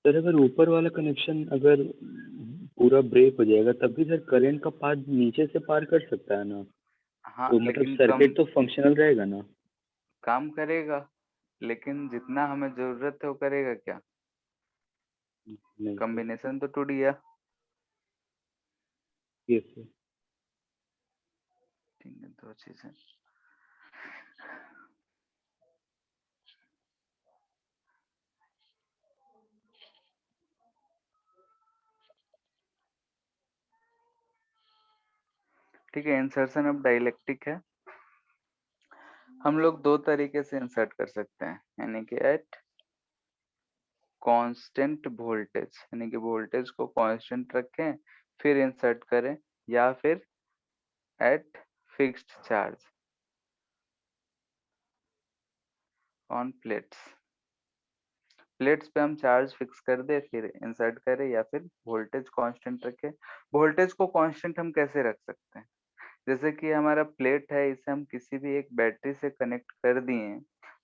सर अगर ऊपर वाला कनेक्शन अगर पूरा ब्रेक हो जाएगा तब भी सर करंट का पाथ नीचे से पार कर सकता है ना? हाँ तो मतलब लेकिन सर्किट तो फंक्शनल रहेगा ना? काम करेगा, लेकिन जितना हमें जरूरत है वो करेगा क्या? नहीं सर। कॉम्बिनेशन तो टूट गया। Yes sir. ठीक है, दो चीजें। ठीक है, इंसर्शन ऑफ डाइलेक्ट्रिक है। हम लोग दो तरीके से इंसर्ट कर सकते हैं, यानी कि एट कांस्टेंट वोल्टेज, यानी कि वोल्टेज को कांस्टेंट रखें फिर इंसर्ट करें, या फिर at fixed charge on plates. Plates पे हम चार्ज फिक्स कर दे फिर इंसर्ट करें, या फिर वोल्टेज कांस्टेंट रखें। वोल्टेज को कांस्टेंट हम कैसे रख सकते हैं? जैसे कि हमारा प्लेट है, इसे हम किसी भी एक बैटरी से कनेक्ट कर दिए,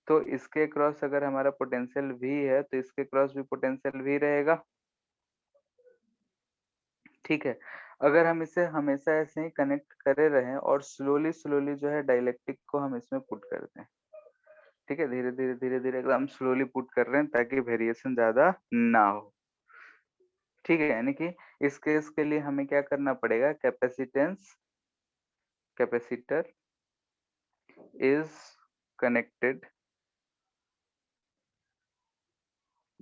तो इसके क्रॉस अगर हमारा पोटेंशियल V है तो इसके क्रॉस भी पोटेंशियल V रहेगा। ठीक है, अगर हम इसे हमेशा ऐसे ही कनेक्ट करे रहें और स्लोली स्लोली जो है डाइलेक्ट्रिक को हम इसमें पुट कर दें, ठीक है, धीरे धीरे धीरे धीरे एकदम स्लोली पुट कर रहे हैं ताकि वेरिएशन ज्यादा ना हो। ठीक है, यानी कि इस केस के लिए हमें क्या करना पड़ेगा? Capacitor is connected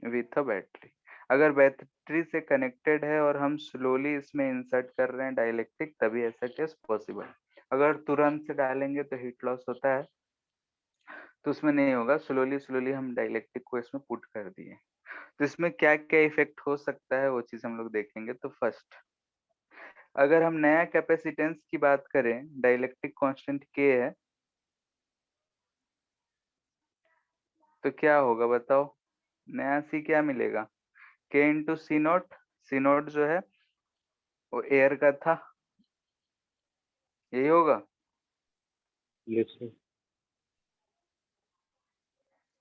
with a battery. अगर बैटरी से कनेक्टेड है और हम स्लोली इसमें इंसर्ट कर रहे हैं डाइलेक्ट्रिक, तभी ऐसा केस पॉसिबल। अगर तुरंत से डालेंगे तो हीट लॉस होता है, तो उसमें नहीं होगा। स्लोली स्लोली हम डाइलेक्ट्रिक को इसमें पुट कर दिए, तो इसमें क्या क्या इफेक्ट हो सकता है वो चीज हम लोग देखेंगे। तो फर्स्ट, अगर हम नया कैपेसिटेंस की बात करें, डाइलेक्ट्रिक कांस्टेंट के है, तो क्या होगा बताओ? नया सी क्या मिलेगा? K into C naught. C naught जो है वो एयर का था, यही होगा। Yes sir.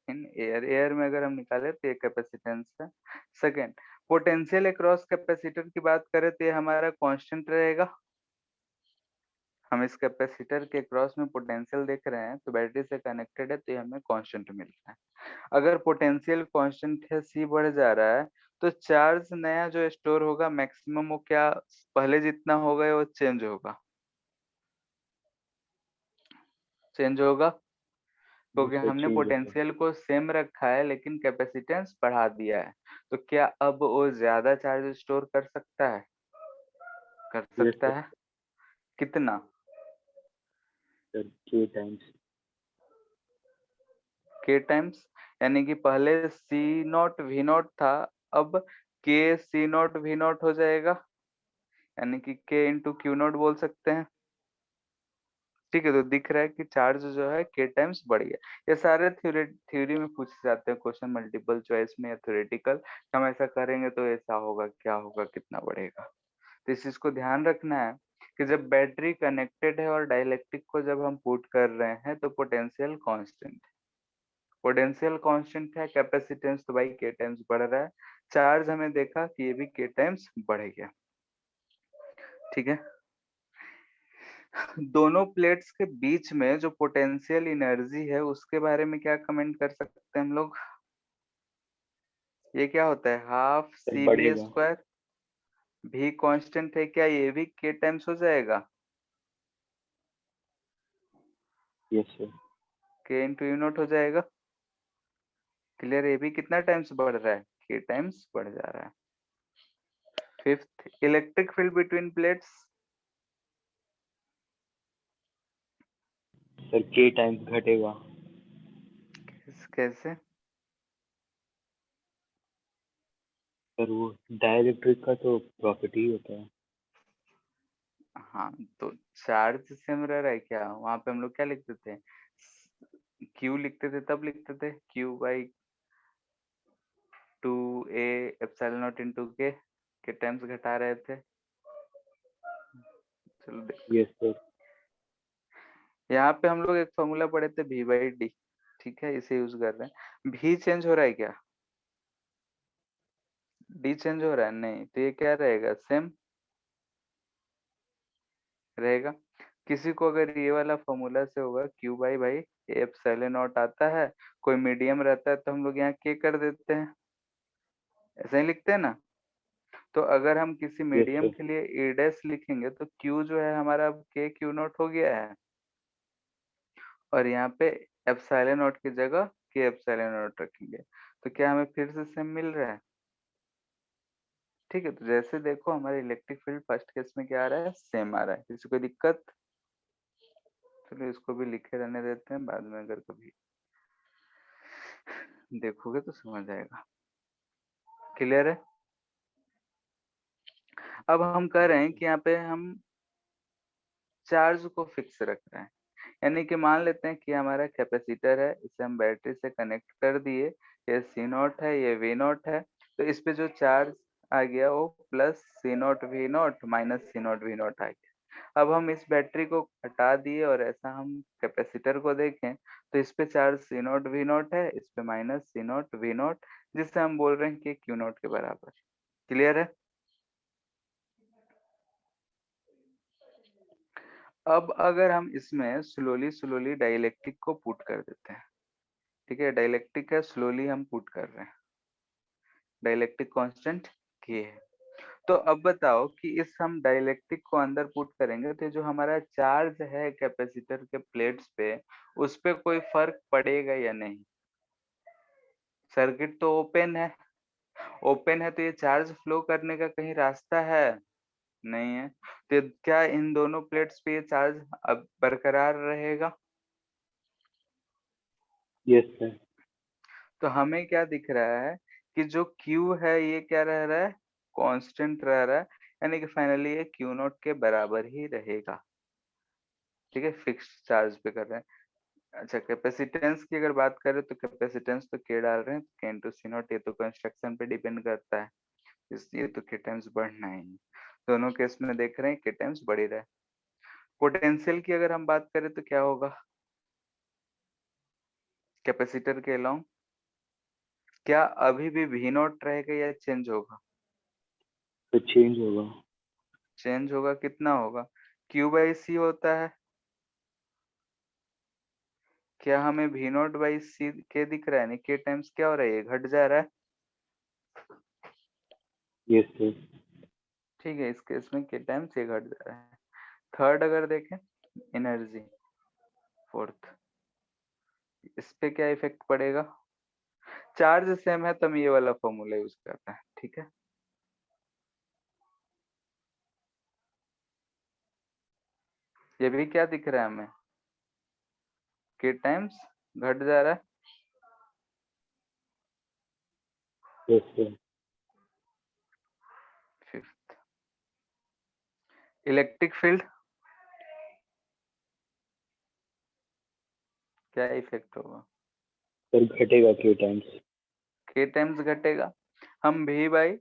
In air, air में अगर हम निकाले तो ये कैपेसिटेंस है। सेकेंड, पोटेंशियल अक्रॉस कैपेसिटर की बात करें तो ये हमारा कांस्टेंट रहेगा। हम इस कैपेसिटर के क्रॉस में पोटेंशियल देख रहे हैं तो बैटरी से कनेक्टेड है तो ये हमें कांस्टेंट मिल रहा है। अगर पोटेंशियल कांस्टेंट है, सी बढ़ जा रहा है, तो चार्ज नया जो स्टोर होगा मैक्सिमम वो क्या पहले जितना होगा वो चेंज होगा? चेंज होगा, यस क्योंकि सर हमने चेंज होता है। पोटेंशियल को सेम रखा है लेकिन कैपेसिटेंस बढ़ा दिया है। तो क्या अब वो ज्यादा चार्ज स्टोर कर सकता है? कर यस सकता सर। है। कितना? सर के टाइम्स। के टाइम्स, यानी कि पहले सी नॉट वी नॉट था, अब के सी नॉट वी नॉट हो जाएगा, यानी कि के इंटू क्यू नॉट बोल सकते हैं। ठीक है, तो दिख रहा है कि चार्ज जो है के टाइम्स बढ़ गया। ये सारे थ्योरी में पूछे जाते हैं क्वेश्चन, मल्टीपल चॉइस में या थ्योरेटिकल। हम ऐसा करेंगे तो ऐसा होगा, क्या होगा, कितना बढ़ेगा। तो इस चीज को ध्यान रखना है कि जब बैटरी कनेक्टेड है और डाइलेक्ट्रिक को जब हम पुट कर रहे हैं तो पोटेंशियल कांस्टेंट, पोटेंशियल कांस्टेंट है, कैपेसिटेंस तो भाई के टाइम्स बढ़ रहा है, चार्ज हमें देखा कि ये भी के टाइम्स बढ़ गया। ठीक है, दोनों प्लेट्स के बीच में जो पोटेंशियल एनर्जी है उसके बारे में क्या कमेंट कर सकते हैं हम लोग? ये क्या होता है? हाफ सर सी बी बढ़ेगा। स्क्वायर। भी कांस्टेंट है, क्या ये भी के टाइम्स हो जाएगा? Yes sir. के इंटू यू नॉट हो जाएगा। क्लियर? ये भी कितना टाइम्स बढ़ रहा है? के टाइम्स बढ़ जा रहा है। Fifth, electric field between plates. Sir के टाइम्स घटेगा। कैसे? सर वो डाइलेक्ट्रिक का तो प्रॉपर्टी ही होता है। हाँ, तो चार्ज सेम रह रहा है क्या? वहां पे हम लोग क्या लिखते थे? क्यू लिखते थे, तब लिखते थे Q by 2a epsilon naught into के टाइम्स घटा रहे थे। चलो यस सर। यहाँ पे हम लोग एक फॉर्मूला पढ़े थे V/D, ठीक है, इसे यूज कर रहे हैं। V चेंज हो रहा है क्या? D चेंज हो रहा है? नहीं, तो ये क्या रहेगा? सेम रहेगा। किसी को अगर ये वाला फॉर्मूला से होगा Q बाई भाई एप्सिलॉन नॉट आता है, कोई मीडियम रहता है तो हम लोग यहाँ K कर देते हैं, ऐसा ही लिखते हैं ना। तो अगर हम किसी यस मीडियम सर। के लिए ए डैश लिखेंगे तो Q जो है हमारा अब K Q नॉट हो गया है, और यहाँ पे एप्सिलॉन नॉट की जगह K एप्सिलॉन नॉट रखेंगे, तो क्या हमें फिर से सेम मिल रहा है? ठीक है, तो जैसे देखो हमारे इलेक्ट्रिक फील्ड फर्स्ट केस में क्या आ रहा है? सेम आ रहा है। किसी को दिक्कत? चलो इसको भी लिखे रहने देते हैं, बाद में अगर कभी देखोगे तो समझ आएगा। क्लियर है? अब हम कह रहे हैं कि यहाँ पे हम चार्ज को फिक्स रख रहे हैं, यानी कि मान लेते हैं कि हमारा कैपेसिटर है, इसे हम बैटरी से कनेक्ट कर दिए, ये सी नॉट है, ये वी नॉट है, तो इस पे जो चार्ज आ गया वो plus C naught V naught minus C naught V naught आ गया। अब हम इस बैटरी को हटा दिए और ऐसा हम कैपेसिटर को देखें तो इस पे charge C naught V naught है, इस पे minus C naught V naught, जिससे हम बोल रहे हैं कि क्यू नॉट के बराबर। क्लियर है? अब अगर हम इसमें स्लोली स्लोली डाइलेक्ट्रिक को पुट कर देते हैं, ठीक है, डाइलेक्ट्रिक है स्लोली हम पुट कर रहे हैं, डाइलेक्ट्रिक कांस्टेंट के है। तो अब बताओ कि इस हम डाइलेक्ट्रिक को अंदर पुट करेंगे तो जो हमारा चार्ज है कैपेसिटर के प्लेट्स पे, उस पे कोई फर्क पड़ेगा या नहीं? सर्किट तो ओपन है, ओपन है तो ये चार्ज फ्लो करने का कहीं रास्ता है? नहीं है। तो क्या इन दोनों प्लेट्स पे ये चार्ज अब बरकरार रहेगा? Yes sir. तो हमें क्या दिख रहा है कि जो Q है ये क्या रह रहा है? कांस्टेंट रह रहा है, यानी कि फाइनली ये Q नॉट के बराबर ही रहेगा। ठीक है, फिक्स चार्ज पे कर रहे हैं। अच्छा, कैपेसिटेंस की अगर बात करें तो कैपेसिटेंस तो K डाल रहे हैं, K इंटू सी नॉट, ये तो कंस्ट्रक्शन पे डिपेंड करता है, इसलिए तो K टाइम्स बढ़ना ही है। दोनों केस में देख रहे हैं K टाइम्स बढ़ ही रहा है। पोटेंशियल की अगर हम बात करें तो क्या होगा? कैपेसिटर के अलाउ क्या अभी भी V नॉट रहेगा या चेंज होगा? तो चेंज होगा। चेंज होगा। कितना होगा? Q बाई सी होता है, क्या हमें V नॉट बाई सी के दिख रहा है? नहीं, K टाइम्स क्या हो रहा है? ये घट जा रहा है। Yes sir. ठीक है, इस केस में K टाइम्स ये घट जा रहा है। थर्ड अगर देखें, एनर्जी, फोर्थ, इस पे क्या इफेक्ट पड़ेगा? चार्ज सेम है तो हम ये वाला फॉर्मूला यूज करते हैं, ठीक है। ये भी क्या दिख रहा है हमें? K टाइम्स घट जा रहा है। Yes sir. Fifth, electric field क्या इफेक्ट होगा? सर घटेगा के टाइम्स। K टाइम्स घटेगा। हम V बाई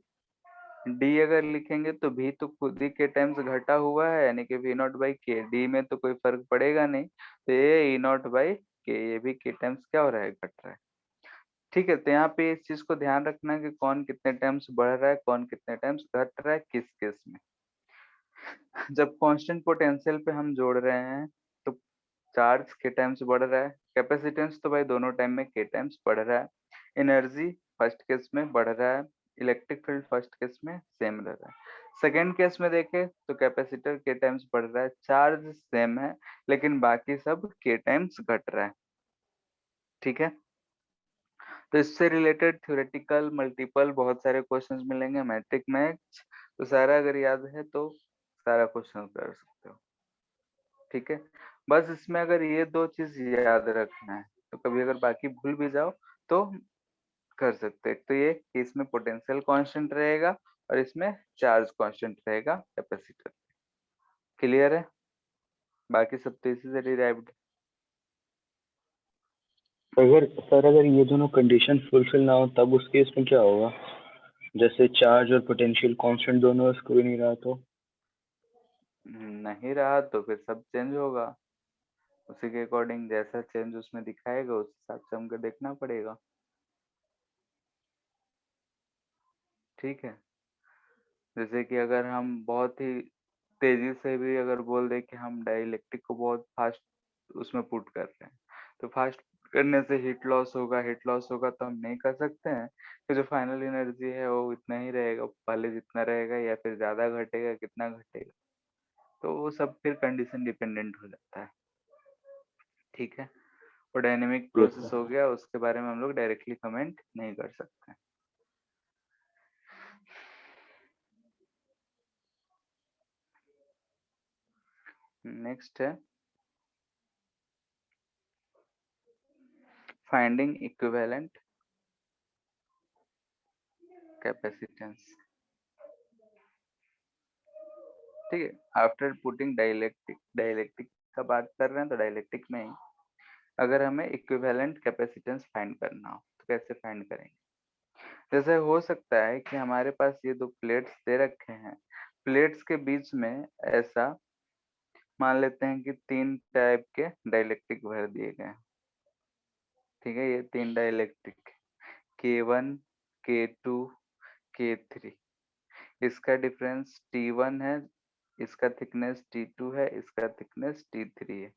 डी अगर लिखेंगे तो V तो खुद ही K टाइम्स घटा हुआ है, यानी कि V नॉट बाई के, डी में तो कोई फर्क पड़ेगा नहीं, तो ये E नॉट बाई के, ये भी K टाइम्स क्या हो रहा है? घट रहा है। ठीक है, तो यहाँ पे इस चीज को ध्यान रखना है कि कौन कितने टाइम्स बढ़ रहा है, कौन कितने टाइम्स घट रहा है, किस केस में। जब कांस्टेंट पोटेंशियल पे हम जोड़ रहे हैं तो चार्ज K टाइम्स बढ़ रहा है, कैपेसिटेंस तो भाई दोनों टाइम में K टाइम्स बढ़ रहा है, एनर्जी फर्स्ट केस में बढ़ रहा है, इलेक्ट्रिक फील्ड फर्स्ट केस में सेम रह रहा है। सेकेंड केस में देखें तो कैपेसिटर K टाइम्स बढ़ रहा है, चार्ज सेम है, लेकिन बाकी सब K टाइम्स घट रहा है। ठीक है, तो इससे रिलेटेड थ्योरेटिकल मल्टीपल बहुत सारे क्वेश्चंस मिलेंगे, मैट्रिक मैच, तो सारा अगर याद है तो सारा क्वेश्चन कर सकते हो। ठीक है, बस इसमें अगर ये दो चीज याद रखना है, तो कभी अगर बाकी भूल भी जाओ तो कर सकते हैं। तो ये कि इसमें पोटेंशियल कांस्टेंट रहेगा और इसमें चार्ज कांस्टेंट रहेगा कैपेसिटर। क्लियर है? बाकी सब तो इसी से डिराइव्ड। अगर ये दोनों कंडीशन फुलफिल ना हो तब उस केस में क्या होगा? जैसे चार्ज और पोटेंशियल कांस्टेंट दोनों उसको भी नहीं रहा तो? नहीं रहा तो फिर सब चेंज होगा। उसी के अकॉर्डिंग जैसा चेंज उसमें दिखाएगा उस हिसाब से हमको देखना पड़ेगा। ठीक है, जैसे कि अगर हम बहुत ही तेजी से भी अगर बोल दे कि हम डाइलेक्ट्रिक को बहुत फास्ट उसमें पुट कर रहे हैं, तो फास्ट करने से हीट लॉस होगा तो हम नहीं कर सकते हैं। तो जो फाइनल एनर्जी है वो इतना ही रहेगा, पहले जितना रहेगा या फिर ज्यादा घटेगा, कितना घटेगा, तो वो सब फिर कंडीशन डिपेंडेंट हो जाता है। ठीक है, वो डायनेमिक प्रोसेस हो गया, उसके बारे में हम लोग डायरेक्टली कमेंट नहीं कर सकते। नेक्स्ट है फाइंडिंग इक्विवेलेंट कैपेसिटेंस। ठीक है, आफ्टर पुटिंग डाइलेक्ट्रिक का बात कर रहे हैं तो डाइलेक्ट्रिक में ही अगर हमें इक्विवेलेंट कैपेसिटेंस फाइंड करना हो तो कैसे फाइंड करेंगे। जैसे हो सकता है कि हमारे पास ये दो प्लेट्स दे रखे हैं, प्लेट्स के बीच में ऐसा मान लेते हैं कि 3 टाइप के डाइलेक्ट्रिक भर दिए गए हैं। ठीक है, ये 3 डाइलेक्ट्रिक K1, K2, K3, इसका डिफरेंस T1 है, इसका थिकनेस T2 है, इसका थिकनेस T3 है।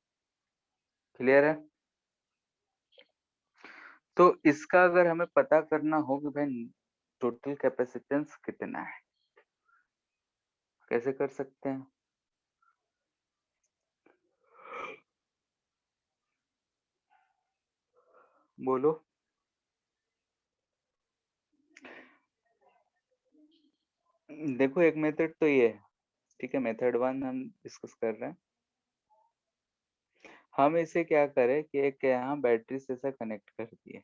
क्लियर है? तो इसका अगर हमें पता करना हो कि भाई टोटल कैपेसिटेंस कितना है, कैसे कर सकते हैं? बोलो। देखो एक मेथड तो ये है, ठीक है, मेथड 1 हम डिस्कस कर रहे हैं। हम इसे क्या करें कि एक यहाँ बैटरी से ऐसा कनेक्ट कर दिए।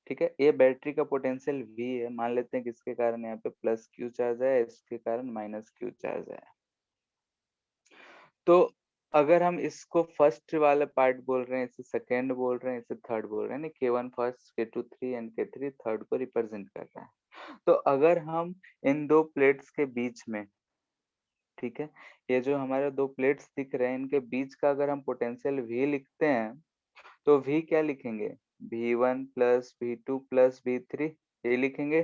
ठीक है, ये बैटरी का पोटेंशियल V है, मान लेते हैं कि इसके कारण यहाँ पे प्लस Q चार्ज है, इसके कारण माइनस Q चार्ज है। तो अगर हम इसको फर्स्ट वाला पार्ट बोल रहे हैं, इसे सेकेंड बोल रहे हैं, इसे थर्ड बोल रहे हैं, K1 first, K2 3 and K3 third को रिप्रेजेंट कर रहा है। तो अगर हम इन दो प्लेट्स के बीच में, ठीक है, ये जो हमारे दो प्लेट्स दिख रहे हैं इनके बीच का अगर हम पोटेंशियल V लिखते हैं तो V क्या लिखेंगे, V1 plus V2 plus V3, ये लिखेंगे।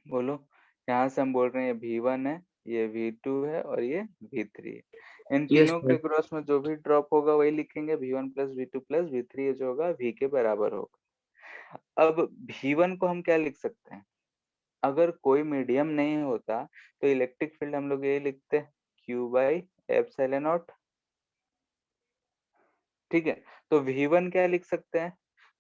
बोलो, यहाँ से हम बोल रहे हैं ये V1 है, ये V2 है और ये V3 है। इन Yes, तीनों के sir. क्रॉस में जो भी ड्रॉप होगा वही लिखेंगे, V1 plus V2 plus V3, ये जो होगा V के बराबर होगा। अब V1 को हम क्या लिख सकते हैं, अगर कोई मीडियम नहीं होता तो इलेक्ट्रिक फील्ड हम लोग ये लिखते हैं Q बाई एप्सिलॉन नॉट। ठीक है, तो V1 क्या लिख सकते हैं,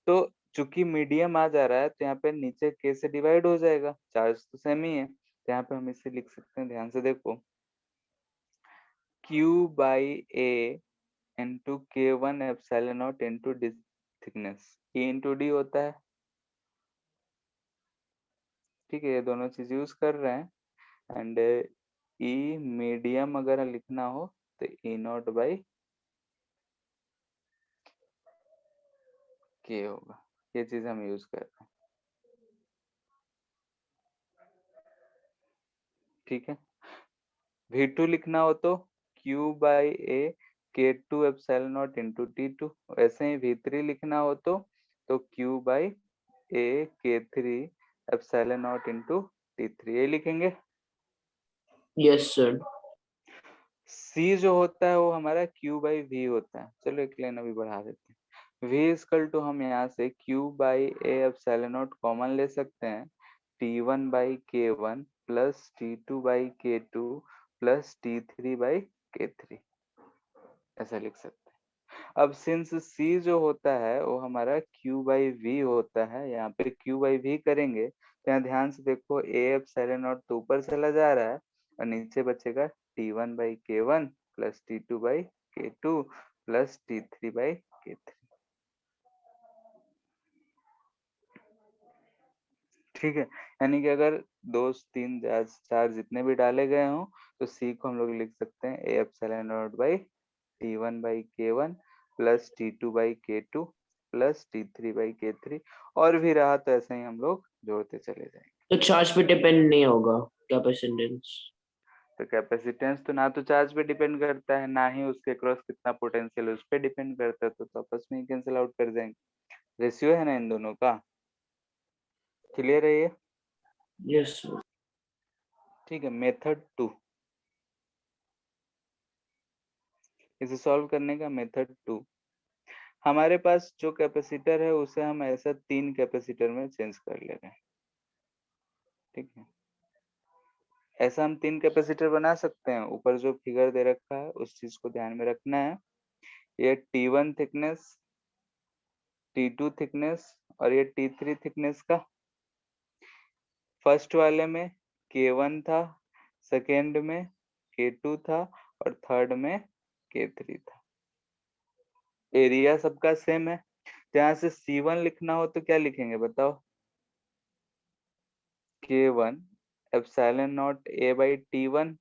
तो चूंकि मीडियम आ जा रहा है तो यहाँ पे नीचे K से डिवाइड हो जाएगा, चार्ज तो सेम ही है, तो यहाँ पे हम इसे लिख सकते हैं, ध्यान से देखो, Q by A into K1 epsilon naught into thickness, E into D होता है। ठीक है, ये दोनों चीज यूज कर रहे हैं। एंड E मीडियम अगर लिखना हो तो E नॉट बाई K होगा, ये चीज हम यूज कर रहे हैं। ठीक है, V2 लिखना हो तो Q by A K2 epsilon naught into T2, वैसे ही V3 लिखना हो तो Q by A K3 epsilon naught into T3, ये लिखेंगे। Yes, sir. C जो होता है वो हमारा Q बाई V होता है। चलो एक लाइन अभी बढ़ा देते हैं। V इक्वल टू हम यहाँ से Q by A epsilon not common ले सकते हैं, T1 by K1 plus T2 by K2 plus T3 by K3, ऐसा लिख सकते हैं। अब सिंस C जो होता है वो हमारा Q बाई V होता है, यहाँ पे Q बाई V करेंगे तो यहाँ ध्यान से देखो A एप्सिलॉन नॉट तो ऊपर चला जा रहा है और नीचे बचेगा T1 by K1 plus T2 by K2 plus T3 by K3। ठीक है, यानी कि अगर दो तीन चार जितने भी डाले गए हों तो C को हम लोग लिख सकते हैं A epsilon not by T1 by K1 plus T2 by K2 plus T3 by K3, और भी रहा तो ऐसे ही हम लोग जोड़ते चले जाएंगे। तो चार्ज पे डिपेंड नहीं होगा कैपेसिटेंस। तो कैपेसिटेंस तो ना तो चार्ज पे डिपेंड करता है, ना ही उसके क्रॉस कितना पोटेंशियल है उस पर डिपेंड करता है, तो आपस में ही कैंसिल आउट कर जाएंगे। रेशियो है ना इन दोनों का। क्लियर है ये? Yes, sir. ठीक है, मेथड 2, इसे सॉल्व करने का मेथड 2। हमारे पास जो कैपेसिटर है उसे हम ऐसा 3 कैपेसिटर में चेंज कर ले रहे हैं। ठीक है, ऐसा हम 3 कैपेसिटर बना सकते हैं। ऊपर जो फिगर दे रखा है उस चीज को ध्यान में रखना है। ये T1 थिकनेस, T2 थिकनेस और ये T3 थिकनेस का। फर्स्ट वाले में K1 था, सेकेंड में K2 था और थर्ड में K3 था। एरिया सबका सेम है। जहां से C1 लिखना हो तो क्या लिखेंगे बताओ? K1 epsilon naught A by T1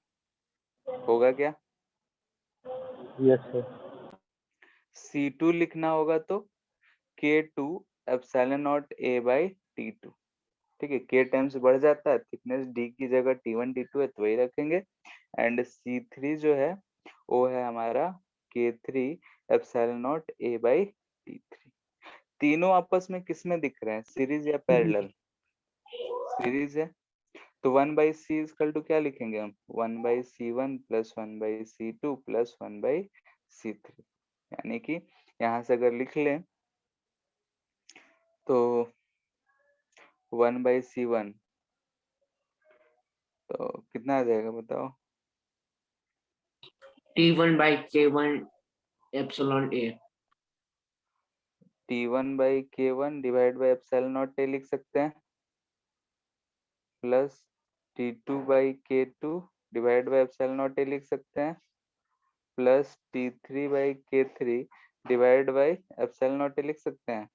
होगा क्या? Yes sir. C2 लिखना होगा तो K2 epsilon naught A by T2। ठीक है, K टाइम्स बढ़ जाता है, थिकनेस D की जगह T1 T2 है तो वही रखेंगे। एंड C3 जो है वो है हमारा K3 epsilon naught A by T3। तीनों आपस में किस में दिख रहे हैं, सीरीज या पैरेलल? सीरीज है, तो 1/C इक्वल टू क्या लिखेंगे हम? 1/C1 plus 1/C2 plus 1/C3। यानी कि यहाँ से अगर लिख लें तो 1/C1 तो कितना आ जाएगा बताओ? T1 by K1 epsilon A. T1/K1 divide by epsilon naught A लिख सकते हैं, plus T2/K2 divide by epsilon naught A लिख सकते हैं, plus T3/K3 divide by epsilon naught A लिख सकते हैं।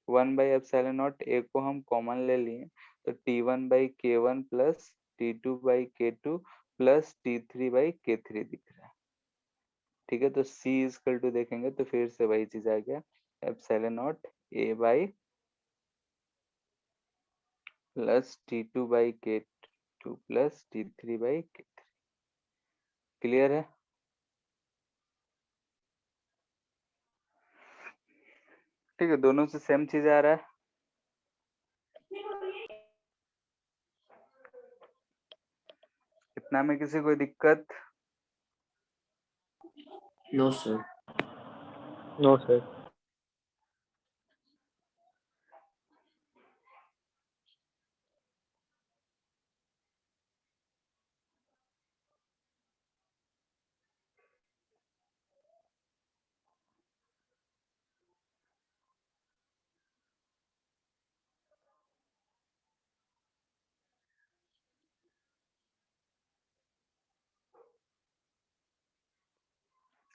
1/एप्सिलॉन नॉट A को हम कॉमन ले लिए तो T1/K1 plus T2/K2 plus T3/K3 दिख रहा है। ठीक है, तो C इक्वल टू देखेंगे तो फिर से वही चीज आ गया, epsilon naught A by plus T2/K2 plus T3/K3। Clear है? ठीक है, दोनों से सेम चीज आ रहा है। इतना में किसी कोई दिक्कत? No, sir. No sir.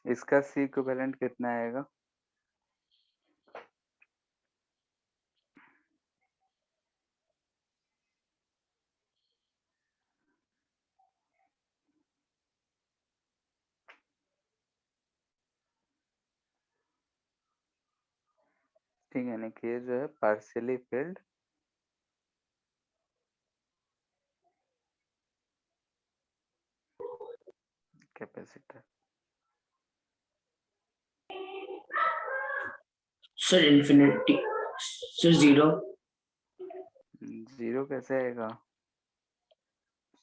इसका C इक्विवेलेंट कितना आएगा? ठीक है, यानी कि ये जो है partially filled capacitor. Sir, infinity. Sir, 0. Zero कैसे आएगा?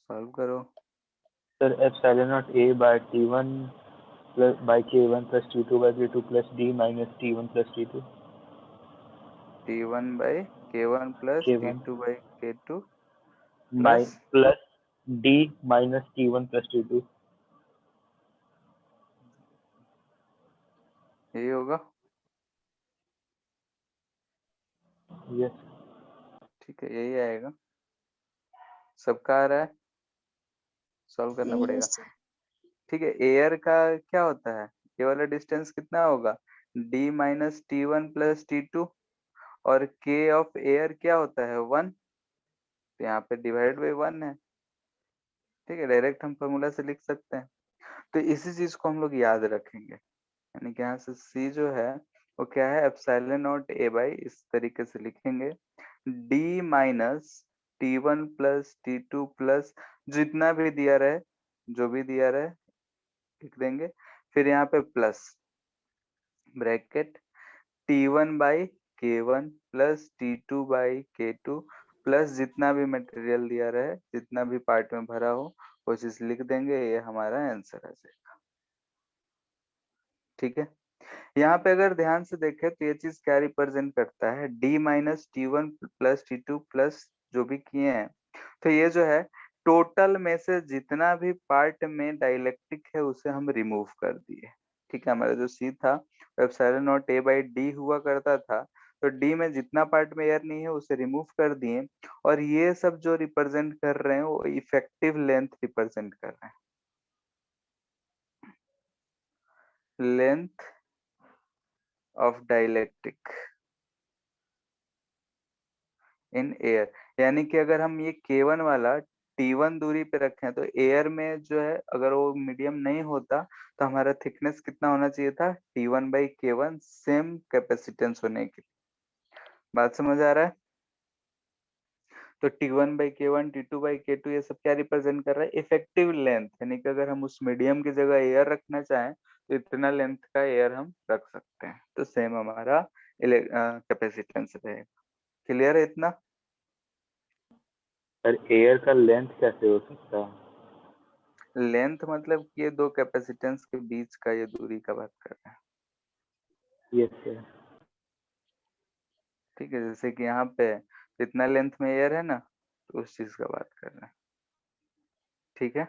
सॉल्व करो। Sir epsilon naught A by T1 plus by K1 plus T2 by K2 plus D minus T1 plus T2 T1/K1 plus K1 T2/K2 माइ plus plus D minus T1 plus T2। यही होगा। Yes. ठीक है, यही आएगा। सबका आ रहा है, सॉल्व करना पड़ेगा। Yes, sir. ठीक है, एयर का क्या होता है? ये वाला डिस्टेंस कितना होगा? D minus T1 plus T2 और K ऑफ एयर क्या होता है? 1। तो यहाँ पे डिवाइड बाई 1 है। ठीक है, डायरेक्ट हम फॉर्मूला से लिख सकते हैं। तो इसी चीज को हम लोग याद रखेंगे, यानी कि यहाँ से C जो है वो क्या है? एप्सिलॉन नॉट A बाई, इस तरीके से लिखेंगे, D minus T1 plus T2 plus जितना भी दिया रहे, जो भी दिया रहे लिख देंगे, फिर यहाँ पे plus bracket T1 by K1 plus T2 by K2 plus जितना भी मटेरियल दिया रहे, जितना भी पार्ट में भरा हो वो चीज लिख देंगे, ये हमारा आंसर आ जाएगा। ठीक है, यहाँ पे अगर ध्यान से देखें तो ये चीज क्या रिप्रेजेंट करता है, D minus T1 plus T2 plus जो भी किए हैं, तो ये जो है टोटल में से जितना भी पार्ट में डाइलेक्ट्रिक है उसे हम रिमूव कर दिए। ठीक है, हमारा जो सी था epsilon naught A by D हुआ करता था, तो डी में जितना पार्ट में एयर नहीं है उसे रिमूव कर दिए, और ये सब जो रिप्रेजेंट कर रहे हैं वो इफेक्टिव लेंथ रिप्रेजेंट कर रहे हैं, length of dielectric in air. यानी कि अगर हम ये K1 वाला T1 दूरी पे रखें तो एयर में जो है अगर वो मीडियम नहीं होता तो हमारा थिकनेस कितना होना चाहिए था, T1 by K1 same capacitance होने की। बात समझ आ रहा है? तो T1 by K1 T2 by K2 ये सब क्या रिप्रेजेंट कर रहा है, इफेक्टिव लेंथ। यानी कि अगर हम उस मीडियम की जगह एयर रखना चाहें तो इतना लेंथ का एयर हम रख सकते हैं, तो सेम हमारा कैपेसिटेंस रहेगा। क्लियर है इतना? सर एयर का लेंथ कैसे हो सकता है? लेंथ मतलब कि ये दो कैपेसिटेंस के बीच का ये दूरी का बात कर रहे हैं। Yes sir. ठीक है, जैसे कि यहाँ पे इतना लेंथ में एयर है ना, तो उस चीज का बात कर रहे हैं। ठीक है,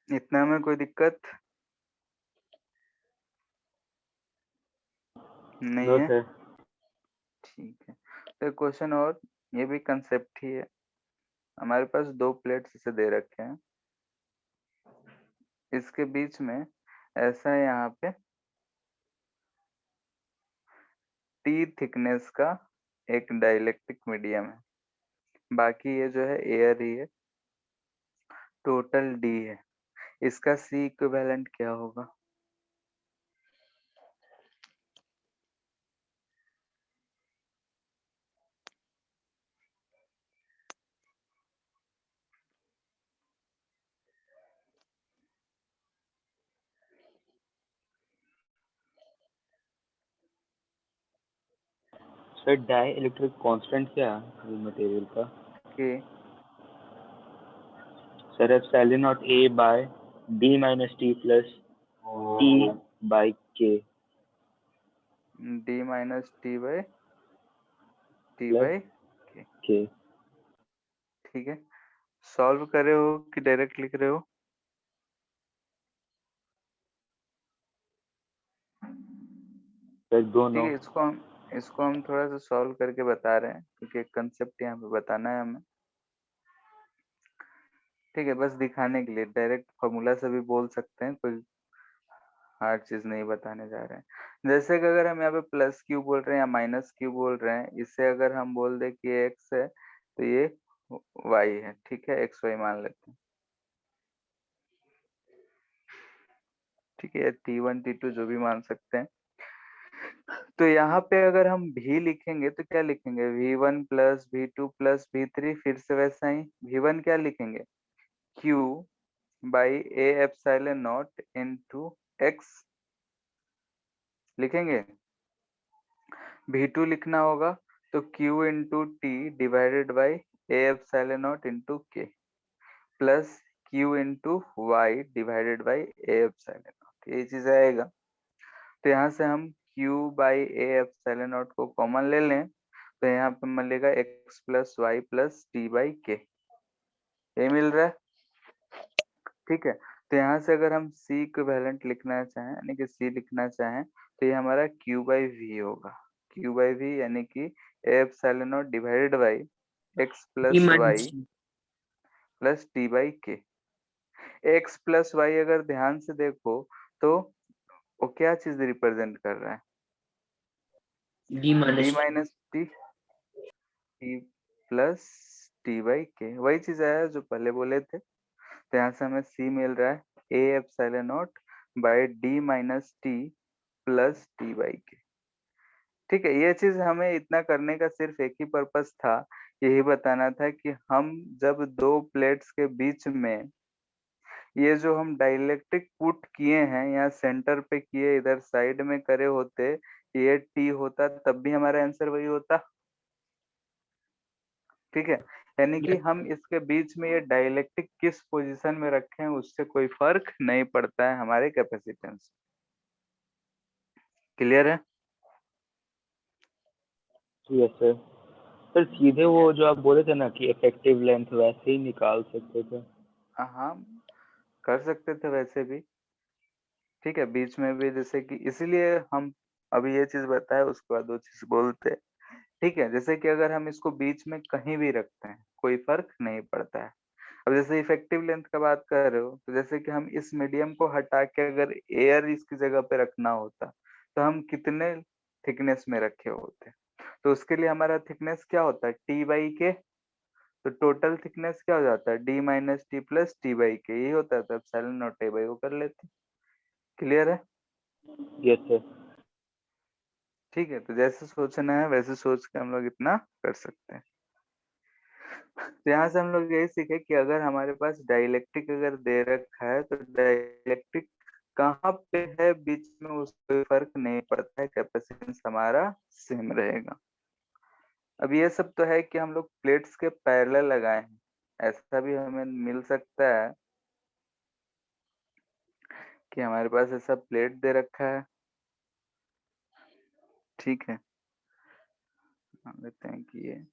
इतना में कोई दिक्कत नहीं नो है? सर। ठीक है, तो क्वेश्चन और ये भी कंसेप्ट ही है। हमारे पास दो प्लेट्स इसे दे रखे हैं, इसके बीच में ऐसा है यहाँ पे टी थिकनेस का एक डाइलेक्ट्रिक मीडियम है, बाकी ये जो है एयर ही है, टोटल डी है। इसका सी इक्विवेलेंट क्या होगा? सर डाई इलेक्ट्रिक कांस्टेंट क्या है मटेरियल का? कि sir epsilon naught A by D minus T plus T by K D minus T by plus K. K. ठीक है, सॉल्व कर रहे हो कि डायरेक्ट लिख रहे हो? सर ठीक दोनों। है, इसको हम थोड़ा सा सॉल्व करके बता रहे हैं क्योंकि एक कंसेप्ट यहाँ पे बताना है हमें। ठीक है, बस दिखाने के लिए, डायरेक्ट फॉर्मूला से भी बोल सकते हैं, कोई हार्ड चीज नहीं बताने जा रहे हैं। जैसे कि अगर हम यहाँ पे प्लस क्यू बोल रहे हैं या माइनस क्यू बोल रहे हैं, इसे अगर हम बोल दे कि एक्स है तो ये वाई है। ठीक है, एक्स वाई मान लेते हैं। ठीक है, T1 T2 जो भी मान सकते हैं। तो यहाँ पे अगर हम भी लिखेंगे तो क्या लिखेंगे, V1 plus V2 plus V3, फिर से वैसा ही V1 क्या लिखेंगे, Q by A epsilon naught into x लिखेंगे। V2 लिखना होगा तो Q into T divided by A epsilon naught into K plus Q into y divided by A epsilon naught, ये चीज आएगा। तो यहाँ से हम Q by A epsilon naught को कॉमन ले लें तो यहाँ पे मिलेगा x plus y plus T by K, ये मिल रहा है। ठीक है, तो यहाँ से अगर हम C इक्विवेलेंट लिखना चाहें यानी कि C लिखना चाहें तो ये हमारा Q बाई वी होगा। Q बाई वी यानी कि epsilon naught divided by x D plus minus Y plus T by K. x plus Y अगर ध्यान से देखो तो वो क्या चीज रिप्रेजेंट कर रहा है, D D minus minus T plus T by के, वही चीज आया जो पहले बोले थे। तो यहाँ से हमें C मिल रहा है ए epsilon not by D minus T plus T by के। ठीक है, ये चीज हमें इतना करने का सिर्फ एक ही पर्पस था, यही बताना था कि हम जब दो प्लेट्स के बीच में ये जो हम डाइलेक्ट्रिक पुट किए हैं, यहाँ सेंटर पे किए, इधर साइड में करे होते, ये टी होता तब भी हमारा आंसर वही होता। ठीक है, यानी कि हम इसके बीच में ये डाइलेक्ट्रिक किस पोजीशन में रखे हैं उससे कोई फर्क नहीं पड़ता है हमारे कैपेसिटेंस। क्लियर है? Yes sir. सर सीधे वो जो आप बोले थे ना कि इफेक्टिव लेंथ वैसे ही निकाल सकते थे। हाँ, कर सकते थे वैसे भी। ठीक है, बीच में भी जैसे कि इसीलिए हम अभी ये चीज बताए, उसके बाद वो चीज बोलते हैं। ठीक है, जैसे कि अगर हम इसको बीच में कहीं भी रखते हैं कोई फर्क नहीं पड़ता है। अब जैसे इफेक्टिव लेंथ का बात कर रहे हो, तो जैसे कि हम इस मीडियम को हटा के अगर एयर इसकी जगह पे रखना होता, तो हम कितने थिकनेस में रखे होते? तो उसके लिए हमारा थिकनेस क्या होता है, टी बाई के। तो टोटल थिकनेस क्या हो जाता है, D minus T plus T by के, यही होता है। तो एप्सिलॉन नॉट ए बाई वो कर लेते। क्लियर है? Yes sir. ठीक है, तो जैसे सोचना है वैसे सोच के हम लोग इतना कर सकते हैं। तो यहाँ से हम लोग यही सीखे कि अगर हमारे पास डाइलेक्ट्रिक अगर दे रखा है, तो डाइलेक्ट्रिक कहाँ पे है बीच में उससे कोई फर्क नहीं पड़ता है, कैपेसिटेंस हमारा सेम रहेगा। अब ये सब तो है कि हम लोग प्लेट्स के पैरेलल लगाए हैं, ऐसा भी हमें मिल सकता है कि हमारे पास ऐसा प्लेट दे रखा है। ठीक है, मान लेते हैं कि ये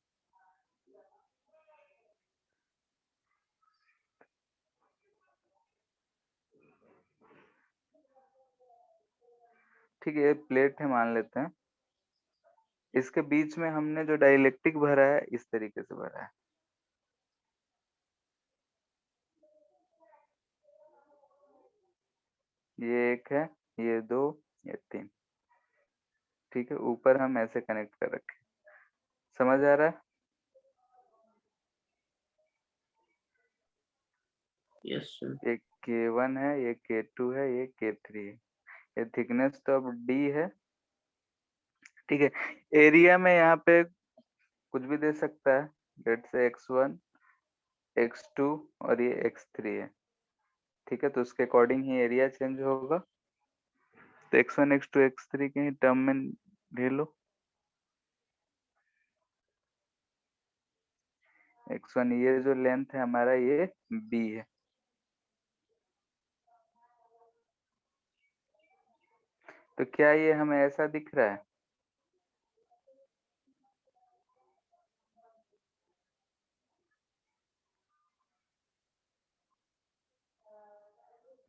ठीक है, ये प्लेट है मान लेते हैं। इसके बीच में हमने जो डाइलेक्ट्रिक भरा है इस तरीके से भरा है। ये एक है, ये दो, ये तीन। ठीक है, ऊपर हम ऐसे कनेक्ट कर रखे। समझ आ रहा है? Yes, sir. ये K1 है, ये K2 है, ये K3 है। ये थिकनेस तो अब D है। ठीक है, एरिया में यहाँ पे कुछ भी दे सकता है, लेट से x1 x2 और ये x3 है। ठीक है, तो उसके अकॉर्डिंग ही एरिया चेंज होगा। तो x1 x2 x3 के ही टर्म में ले लो। x1 ये जो लेंथ है हमारा, ये b है। तो क्या ये हमें ऐसा दिख रहा है?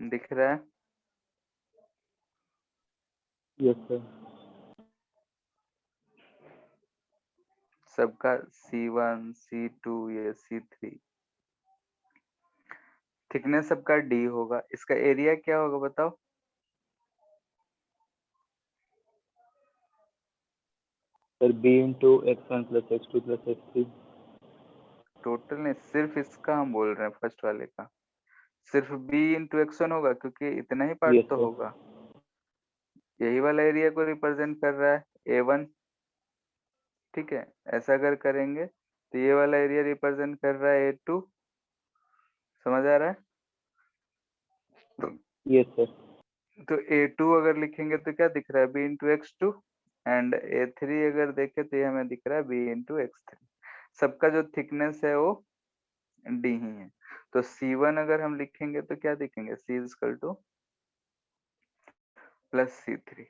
दिख रहा है? Yes sir. सबका C1 C2 ये C3, थिकनेस सबका D होगा। इसका एरिया क्या होगा बताओ? Sir B into x1 plus x2 plus x3। Total नहीं, सिर्फ इसका हम बोल रहे हैं, फर्स्ट वाले का। सिर्फ B इंटू एक्स1 होगा, क्योंकि इतना ही पार्ट यस तो सर। होगा। यही वाला एरिया को रिप्रेजेंट कर रहा है A1। ठीक है, ऐसा अगर करेंगे तो ये वाला एरिया रिप्रेजेंट कर रहा है A2। समझ आ रहा है? Yes sir. तो A2 अगर लिखेंगे तो क्या दिख रहा है, B into x2। And A3 अगर देखे तो ये हमें दिख रहा है B इंटू x3। सबका जो थिकनेस है वो D ही है। तो C1 अगर हम लिखेंगे तो क्या दिखेंगे, C is equal two plus C3।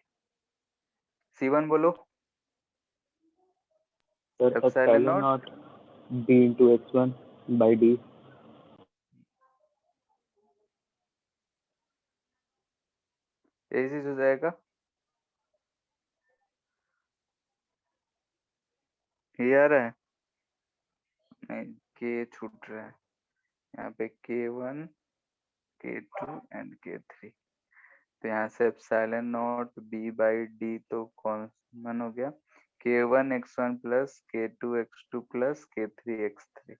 C1 बोलो। Sir epsilon epsilon not not b into x1 by d। यही चीज हो जाएगा। ये आ रहा है? नहीं, K छूट रहा है यहाँ पे, K1 K2 एंड K3। तो यहाँ से epsilon not b by d तो कॉमन हो गया, K1 x1 plus K2 x2 plus K3 x3।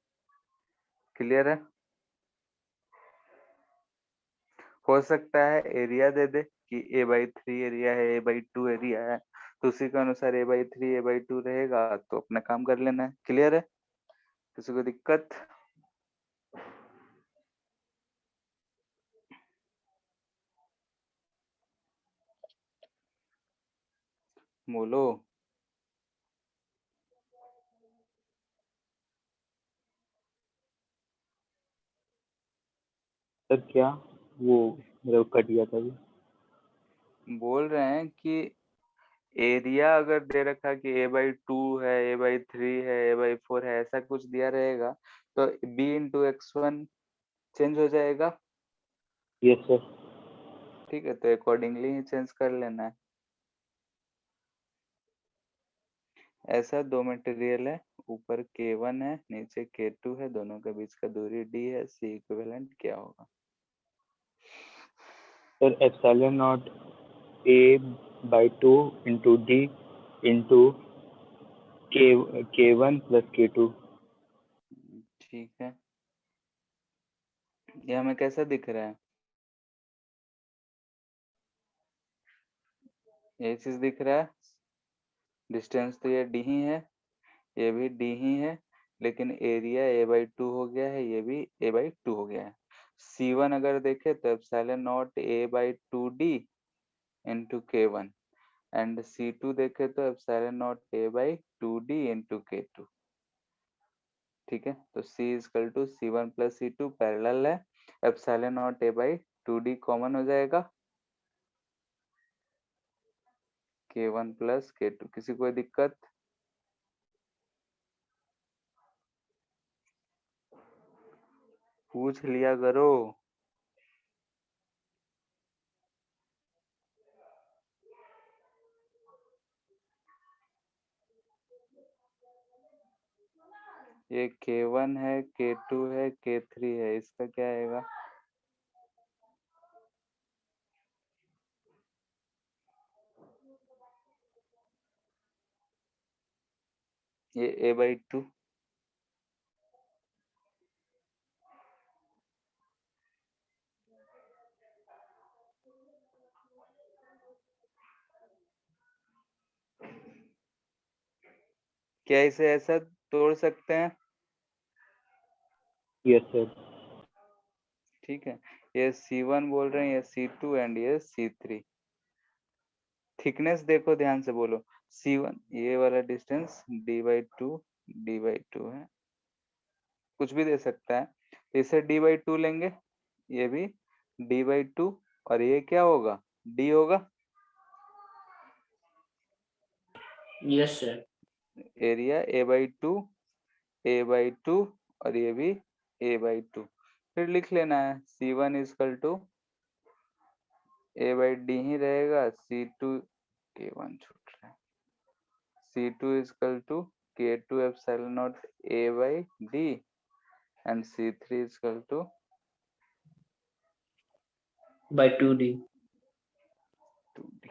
Clear है? हो सकता है एरिया दे दे, कि A/3 एरिया है, A/2 एरिया है, तो उसी के अनुसार A/3 A/2 रहेगा, तो अपना काम कर लेना है। क्लियर है? किसी को दिक्कत? बोलो। सर क्या वो मेरा कट गया था अभी। बोल रहे हैं कि एरिया अगर दे रखा कि A/2 है, A/3 है, A/4 है, ऐसा कुछ दिया रहेगा तो B/x1 चेंज हो जाएगा। Yes sir. ठीक है, तो अकॉर्डिंगली ही चेंज कर लेना है। ऐसा दो मटेरियल है, ऊपर K1 है, नीचे K2 है, दोनों के बीच का दूरी D है, C इक्विवेलेंट क्या होगा? Sir epsilon not A/2 into D into K1 plus K2। ठीक है, ये हमें कैसा दिख रहा है? ये चीज दिख रहा है, डिस्टेंस तो ये D ही है, ये भी D ही है, लेकिन एरिया A/2 हो गया है, ये भी A/2 हो गया है। C1 अगर देखे तो epsilon naught A/2D into K1, and C2 देखे तो epsilon naught A/2D into K2। ठीक है, तो C is equal to C1 plus C2 parallel है, एप्सिलॉन नॉट A/2D कॉमन हो जाएगा, K1 प्लस K2। किसी कोई दिक्कत? पूछ लिया करो। ये K1 है, K2 है, K3 है, इसका क्या आएगा? ये A/2। क्या इसे ऐसा तोड़ सकते हैं? Yes sir. ठीक है, ये C1 बोल रहे हैं, ये C2 एंड ये C3। थिकनेस देखो, ध्यान से बोलो। C1 ये वाला डिस्टेंस D/2 है, कुछ भी दे सकता है, तो इसे D/2 लेंगे, ये भी D/2, और ये क्या होगा? D होगा। Yes, sir. एरिया A/2 और ये भी A/2। फिर लिख लेना है C1 इजकल टू A/D ही रहेगा, C2 K1 छूट रहा है, C2 is equal to K2 epsilon naught A/D and C3 is equal to By 2D. 2D।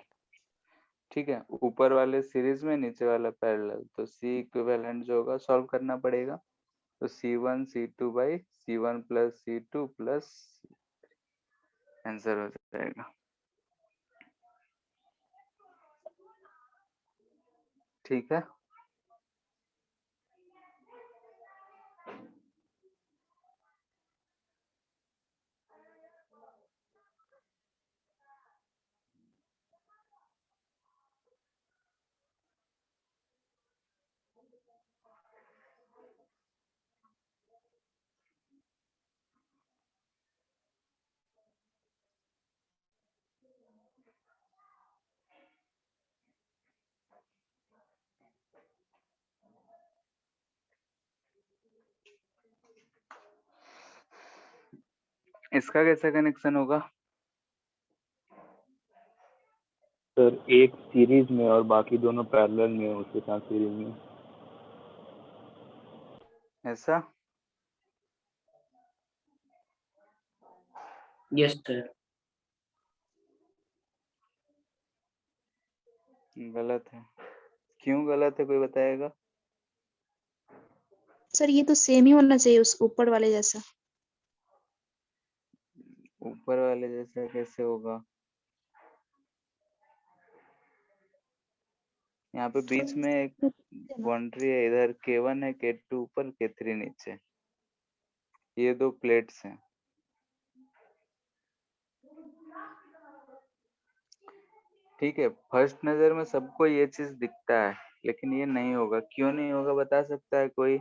ठीक है, ऊपर वाले सीरीज में, नीचे वाला पैरेलल, तो C इक्विवेलेंट जो होगा सॉल्व करना पड़ेगा, तो C1 C2 by C1 plus C2 plus answer हो जाएगा। ठीक है, इसका कैसा कनेक्शन होगा? सर एक सीरीज में और बाकी दोनों पैरेलल में, उसके साथ सीरीज में। ऐसा? Yes, sir. गलत है। क्यों गलत है, कोई बताएगा? सर ये तो सेम ही होना चाहिए उस ऊपर वाले जैसा। ऊपर वाले जैसा कैसे होगा? यहाँ पे बीच में एक बाउंड्री है, इधर K1 है, K2 ऊपर, K3 नीचे, ये दो प्लेट्स हैं। ठीक है, फर्स्ट नजर में सबको ये चीज दिखता है, लेकिन ये नहीं होगा। क्यों नहीं होगा बता सकता है कोई?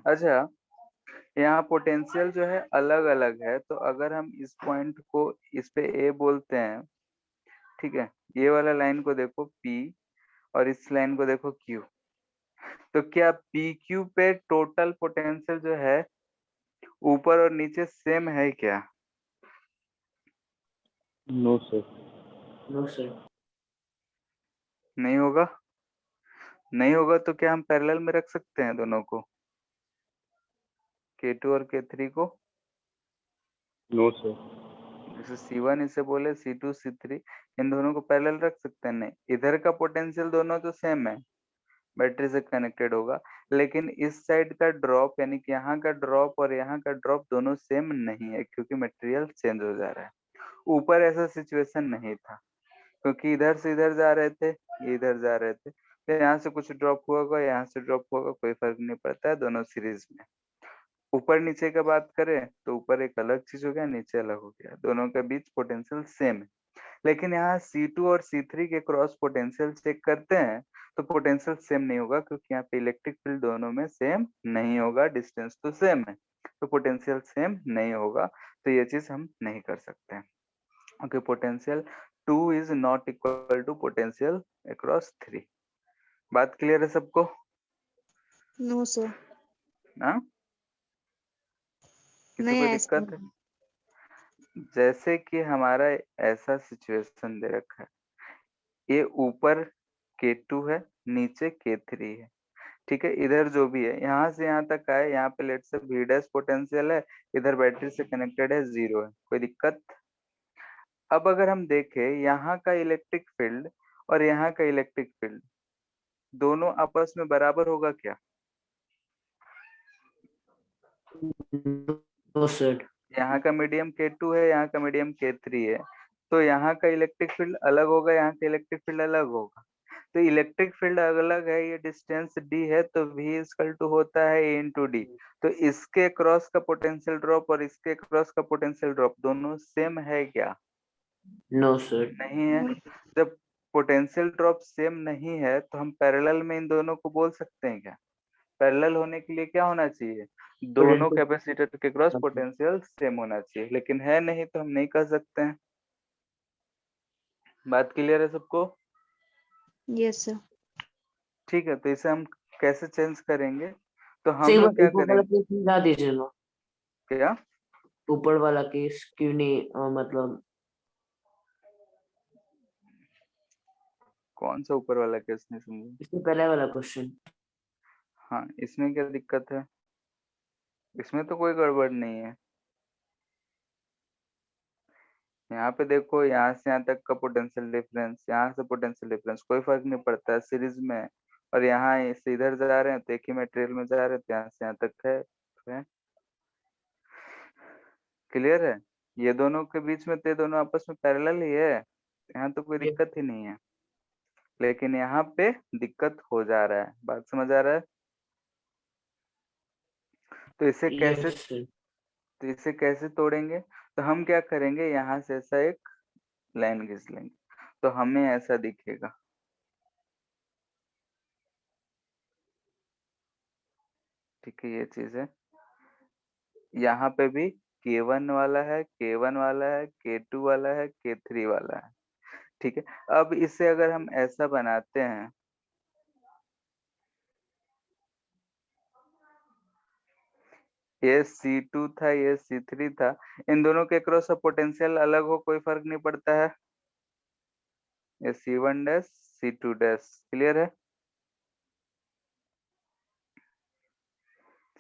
अच्छा, यहाँ पोटेंशियल जो है अलग अलग है, तो अगर हम इस पॉइंट को इस पे ए बोलते हैं, ठीक है, ये वाला लाइन को देखो P और इस लाइन को देखो Q, तो क्या PQ पे टोटल पोटेंशियल जो है ऊपर और नीचे सेम है क्या? No sir. No sir. नहीं होगा। नहीं होगा तो क्या हम पैरेलल में रख सकते हैं दोनों को, K2 और K3 को? No sir. जैसे C1 इसे बोले, C2 C3, इन दोनों को पैरेलल रख सकते हैं? नहीं, इधर का पोटेंशियल दोनों तो सेम है, बैटरी से कनेक्टेड होगा, लेकिन इस साइड का ड्रॉप यानी कि यहाँ का ड्रॉप और यहाँ का ड्रॉप दोनों सेम नहीं है, क्योंकि मटेरियल चेंज हो जा रहा है। ऊपर ऐसा सिचुएशन नहीं था, क्योंकि इधर से इधर जा रहे थे, ये इधर जा रहे थे, तो यहाँ से कुछ ड्रॉप हुआ होगा, यहाँ से ड्रॉप होगा, कोई फर्क नहीं पड़ता है, दोनों सीरीज में। ऊपर नीचे का बात करें तो ऊपर एक अलग चीज हो गया, नीचे अलग हो गया, दोनों के बीच पोटेंशियल सेम है। लेकिन यहाँ C2 और C3 के क्रॉस पोटेंशियल चेक करते हैं तो पोटेंशियल सेम नहीं होगा, क्योंकि यहाँ पे इलेक्ट्रिक फील्ड दोनों में सेम नहीं होगा, डिस्टेंस तो सेम है, तो पोटेंशियल सेम नहीं होगा, तो ये चीज हम नहीं कर सकते हैं। Okay, potential 2 is not equal to potential across 3। बात क्लियर है सबको? नो सर, हाँ, किसी नहीं कोई आया दिक्कत है? समझ। जैसे कि हमारा ऐसा सिचुएशन दे रखा है, ये ऊपर K2 है, नीचे K3 है, ठीक है, इधर जो भी है यहाँ से यहाँ तक आए, यहाँ पे लेट से V डैश पोटेंशियल है, इधर बैटरी से कनेक्टेड है, 0 है, कोई दिक्कत? अब अगर हम देखें यहाँ का इलेक्ट्रिक फील्ड और यहाँ का इलेक्ट्रिक फील्ड दोनों आपस में बराबर होगा क्या? No sir. यहाँ का मीडियम K2 है, यहाँ का मीडियम K3 है, तो यहाँ का इलेक्ट्रिक फील्ड अलग होगा, यहाँ का इलेक्ट्रिक फील्ड अलग होगा, तो इलेक्ट्रिक फील्ड अलग है, ये डिस्टेंस D है, तो V इक्वल टू होता है A इंटू डी। तो इसके क्रॉस का पोटेंशियल ड्रॉप और इसके क्रॉस का पोटेंशियल ड्रॉप दोनों सेम है क्या? No sir. नहीं है। जब पोटेंशियल ड्रॉप सेम नहीं है तो हम पैरेलल में इन दोनों को बोल सकते हैं क्या? पैरेलल होने के लिए क्या होना चाहिए? दोनों कैपेसिटर के क्रॉस पोटेंशियल सेम होना चाहिए, लेकिन है नहीं, तो हम नहीं कर सकते हैं। बात क्लियर है सबको? Yes sir. ठीक है, तो इसे हम कैसे चेंज करेंगे? तो से हम लोग क्या ऊपर वाला करेंगे? केस मिला दीजिए ना। क्या? ऊपर वाला केस क्यों नहीं मतलब कौन सा ऊपर वाला केस नहीं समझे? इससे पहले वाला क्वेश्चन। हाँ, इसमें क्या दिक्कत है? इसमें तो कोई गड़बड़ नहीं है। यहाँ पे देखो, यहाँ से यहाँ तक का पोटेंशियल डिफरेंस, यहाँ से पोटेंशियल डिफरेंस, कोई फर्क नहीं पड़ता है, सीरीज में है। और यहाँ से इधर जा रहे हैं तो एक ही मटेरियल में जा रहे हैं, तो यहाँ से यहाँ तक है। क्लियर है? ये दोनों के बीच में तो ये दोनों आपस में पैरेलल ही है, यहाँ तो कोई दिक्कत ही नहीं है, लेकिन यहाँ पे दिक्कत हो जा रहा है। बात समझ आ रहा है? तो इसे कैसे यस सर। तो इसे कैसे तोड़ेंगे? तो हम क्या करेंगे, यहाँ से ऐसा एक लाइन खींच लेंगे, तो हमें ऐसा दिखेगा। ठीक है, ये चीज है। यहाँ पे भी K1 वाला है, K1 वाला है, K2 वाला है, K3 वाला है। ठीक है, अब इसे अगर हम ऐसा बनाते हैं, ये C2 था, ये C3 था, इन दोनों के क्रॉस पोटेंशियल अलग हो, कोई फर्क नहीं पड़ता है, ये C1 dash C2 dash, clear है?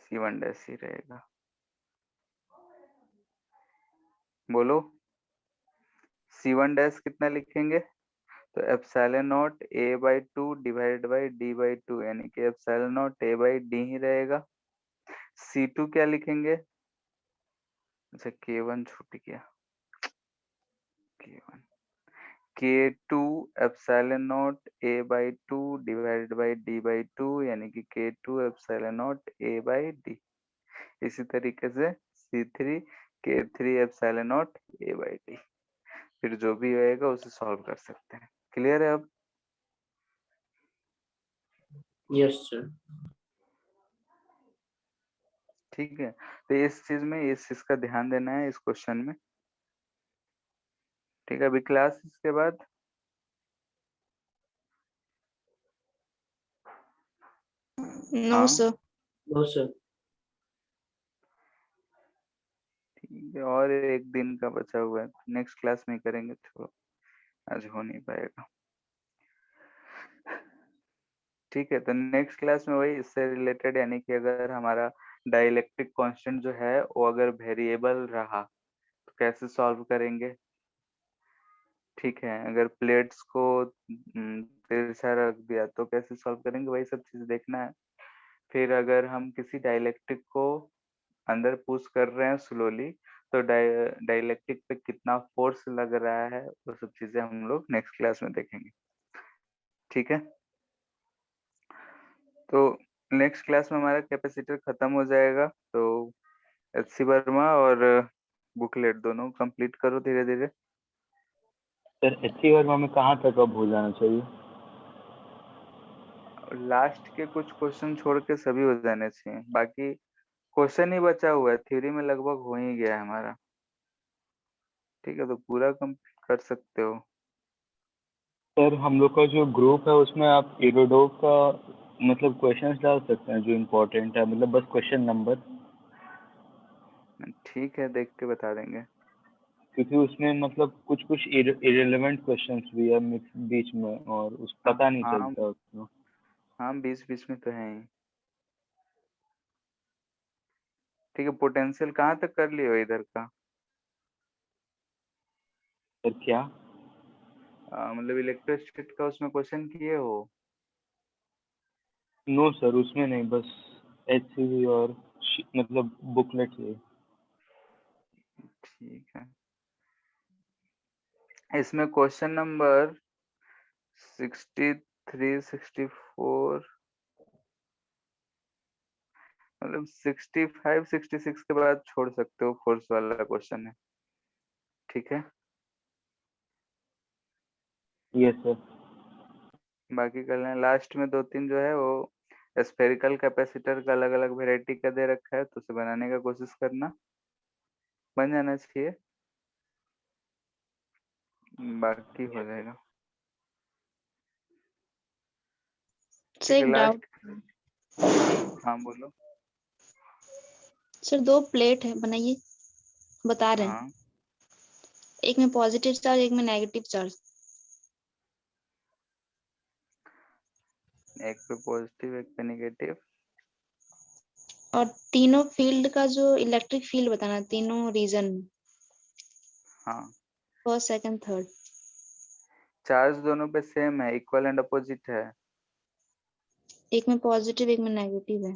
C1 डैश ही रहेगा। बोलो, C1 डैश कितना लिखेंगे? तो epsilon not A/2 divided by D/2, यानी कि एप्सिलॉन नॉट A/D ही रहेगा। C2 क्या लिखेंगे? अच्छा K1 छूट गया, K1 K2 epsilon naught A by 2 divided by D by 2 यानी कि K2 epsilon naught A by D। इसी तरीके से C3 K3 epsilon naught A by D। फिर जो भी होएगा उसे सॉल्व कर सकते हैं। क्लियर है अब? Yes, sir. ठीक है, तो इस चीज में इस चीज का ध्यान देना है इस क्वेश्चन में। ठीक है, अभी क्लास इसके बाद No, हाँ sir. No, sir. ठीक है, और एक दिन का बचा हुआ है, नेक्स्ट क्लास में करेंगे, तो आज हो नहीं पाएगा। ठीक है, तो नेक्स्ट क्लास में वही इससे रिलेटेड, यानी कि अगर हमारा डाइलेक्ट्रिक कांस्टेंट जो है वो अगर वेरिएबल रहा तो कैसे सॉल्व करेंगे। ठीक है, अगर प्लेट्स को तिरछा रख दिया तो कैसे सॉल्व करेंगे, वही सब चीज देखना है। फिर अगर हम किसी डाइलेक्ट्रिक को अंदर पुश कर रहे हैं स्लोली, तो डाइलेक्ट्रिक पे कितना फोर्स लग रहा है, वो सब चीजें हम लोग नेक्स्ट क्लास में देखेंगे। ठीक है, तो नेक्स्ट क्लास में हमारा कैपेसिटर खत्म हो जाएगा, तो एच.सी. वर्मा और बुकलेट दोनों कंप्लीट करो धीरे धीरे। सर एच.सी. वर्मा में कहाँ तक अब हो जाना चाहिए? लास्ट के कुछ क्वेश्चन छोड़ के सभी हो जाने चाहिए, बाकी क्वेश्चन ही बचा हुआ है, थ्योरी में लगभग हो ही गया है हमारा। ठीक है, तो पूरा कंप्लीट कर सकते हो। सर हम लोग का जो ग्रुप है उसमें आप इरोडोव का मतलब क्वेश्चंस डाल सकते हैं जो इम्पोर्टेंट है, मतलब बस क्वेश्चन नंबर, ठीक है, देख के बता देंगे। क्योंकि उसमें मतलब कुछ कुछ इरेलेवेंट क्वेश्चंस भी है मिक्स बीच में और उस हाँ पता नहीं हाँ चलता उसमें। हाँ, बीच बीच में तो है ही। ठीक है, पोटेंशियल कहाँ तक कर लियो इधर का? सर क्या? मतलब इलेक्ट्रोस्टैटिक का उसमें क्वेश्चन किए हो? नो सर उसमें नहीं, बस एच.सी. और मतलब बुकलेट से। ठीक है, इसमें क्वेश्चन नंबर 63 64 मतलब 65 66 के बाद छोड़ सकते हो, फोर्स वाला क्वेश्चन है। ठीक है, यस सर। बाकी कर लें। लास्ट में दो तीन जो है वो स्फेरिकल कैपेसिटर का अलग अलग वेराइटी का दे रखा है, तो उसे बनाने का कोशिश करना, बन जाना चाहिए, बाकी हो जाएगा। सर ठीक है, एक डाउट। लास्ट, हाँ बोलो। सर दो प्लेट है बनाइए, बता रहे हैं, हाँ, एक में पॉजिटिव चार्ज एक में नेगेटिव चार्ज, एक पे पॉजिटिव एक पे नेगेटिव। और तीनों फील्ड का जो इलेक्ट्रिक फील्ड बताना, तीनों रीजन में, हाँ, फर्स्ट सेकंड थर्ड। चार्ज दोनों पे सेम है, इक्वल एंड अपोजिट है। एक में पॉजिटिव एक में नेगेटिव है।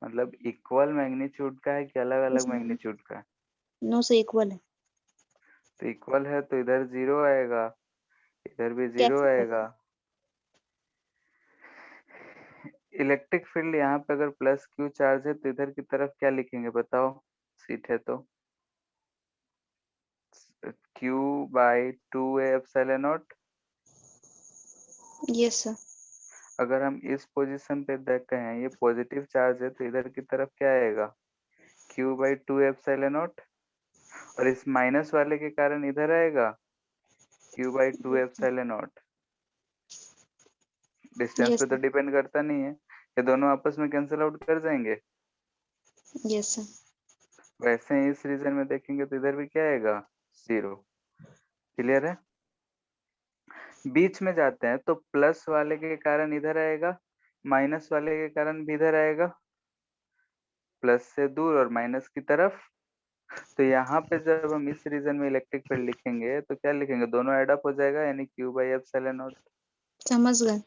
मतलब इक्वल मैग्नीट्यूड का है कि अलग अलग मैग्नीट्यूड का है? नो से इक्वल है। तो इक्वल है तो इधर जीरो आएगा, इधर भी जीरो कैसे आएगा। इलेक्ट्रिक फील्ड यहाँ पे अगर प्लस क्यू चार्ज है तो इधर की तरफ क्या लिखेंगे बताओ, सीट है तो Q by 2a epsilon not. Yes sir. अगर हम इस पोजीशन पे देखते हैं ये पॉजिटिव चार्ज है तो इधर की तरफ क्या आएगा, क्यू बाई 2 एप्सिलॉन नॉट, और इस माइनस वाले के कारण इधर आएगा Q by 2 epsilon not. Distance yes पे तो सर। डिपेंड करता नहीं है, ये दोनों आपस में कैंसिल आउट कर जाएंगे। Yes sir. वैसे ही इस रीजन में देखेंगे तो इधर भी क्या आएगा, जीरो। क्लियर है? बीच में जाते हैं तो प्लस वाले के कारण इधर आएगा, माइनस वाले के कारण भी इधर आएगा, प्लस से दूर और माइनस की तरफ। तो यहाँ पे जब हम इस रीजन में इलेक्ट्रिक फील्ड लिखेंगे तो क्या लिखेंगे, दोनों एड अप हो जाएगा यानी क्यू बाई एप्सिलॉन नॉट। समझ गए।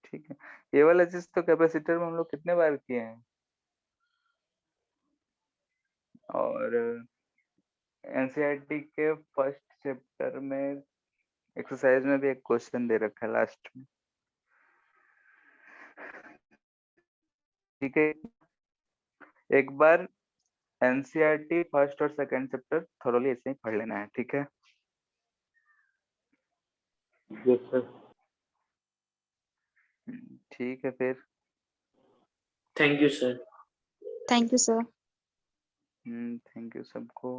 ठीक है, ये वाला चीज तो कैपेसिटर में हम लोग कितने बार किए हैं। और एनसीईआरटी के फर्स्ट चैप्टर में एक्सरसाइज में भी एक क्वेश्चन दे रखा है लास्ट में, ठीक है। एक बार एनसीईआरटी फर्स्ट और सेकंड चैप्टर थोरोली ऐसे ही पढ़ लेना है, ठीक है। Yes sir. ठीक है फिर। Thank you, sir. Thank you, sir. Thank you सबको।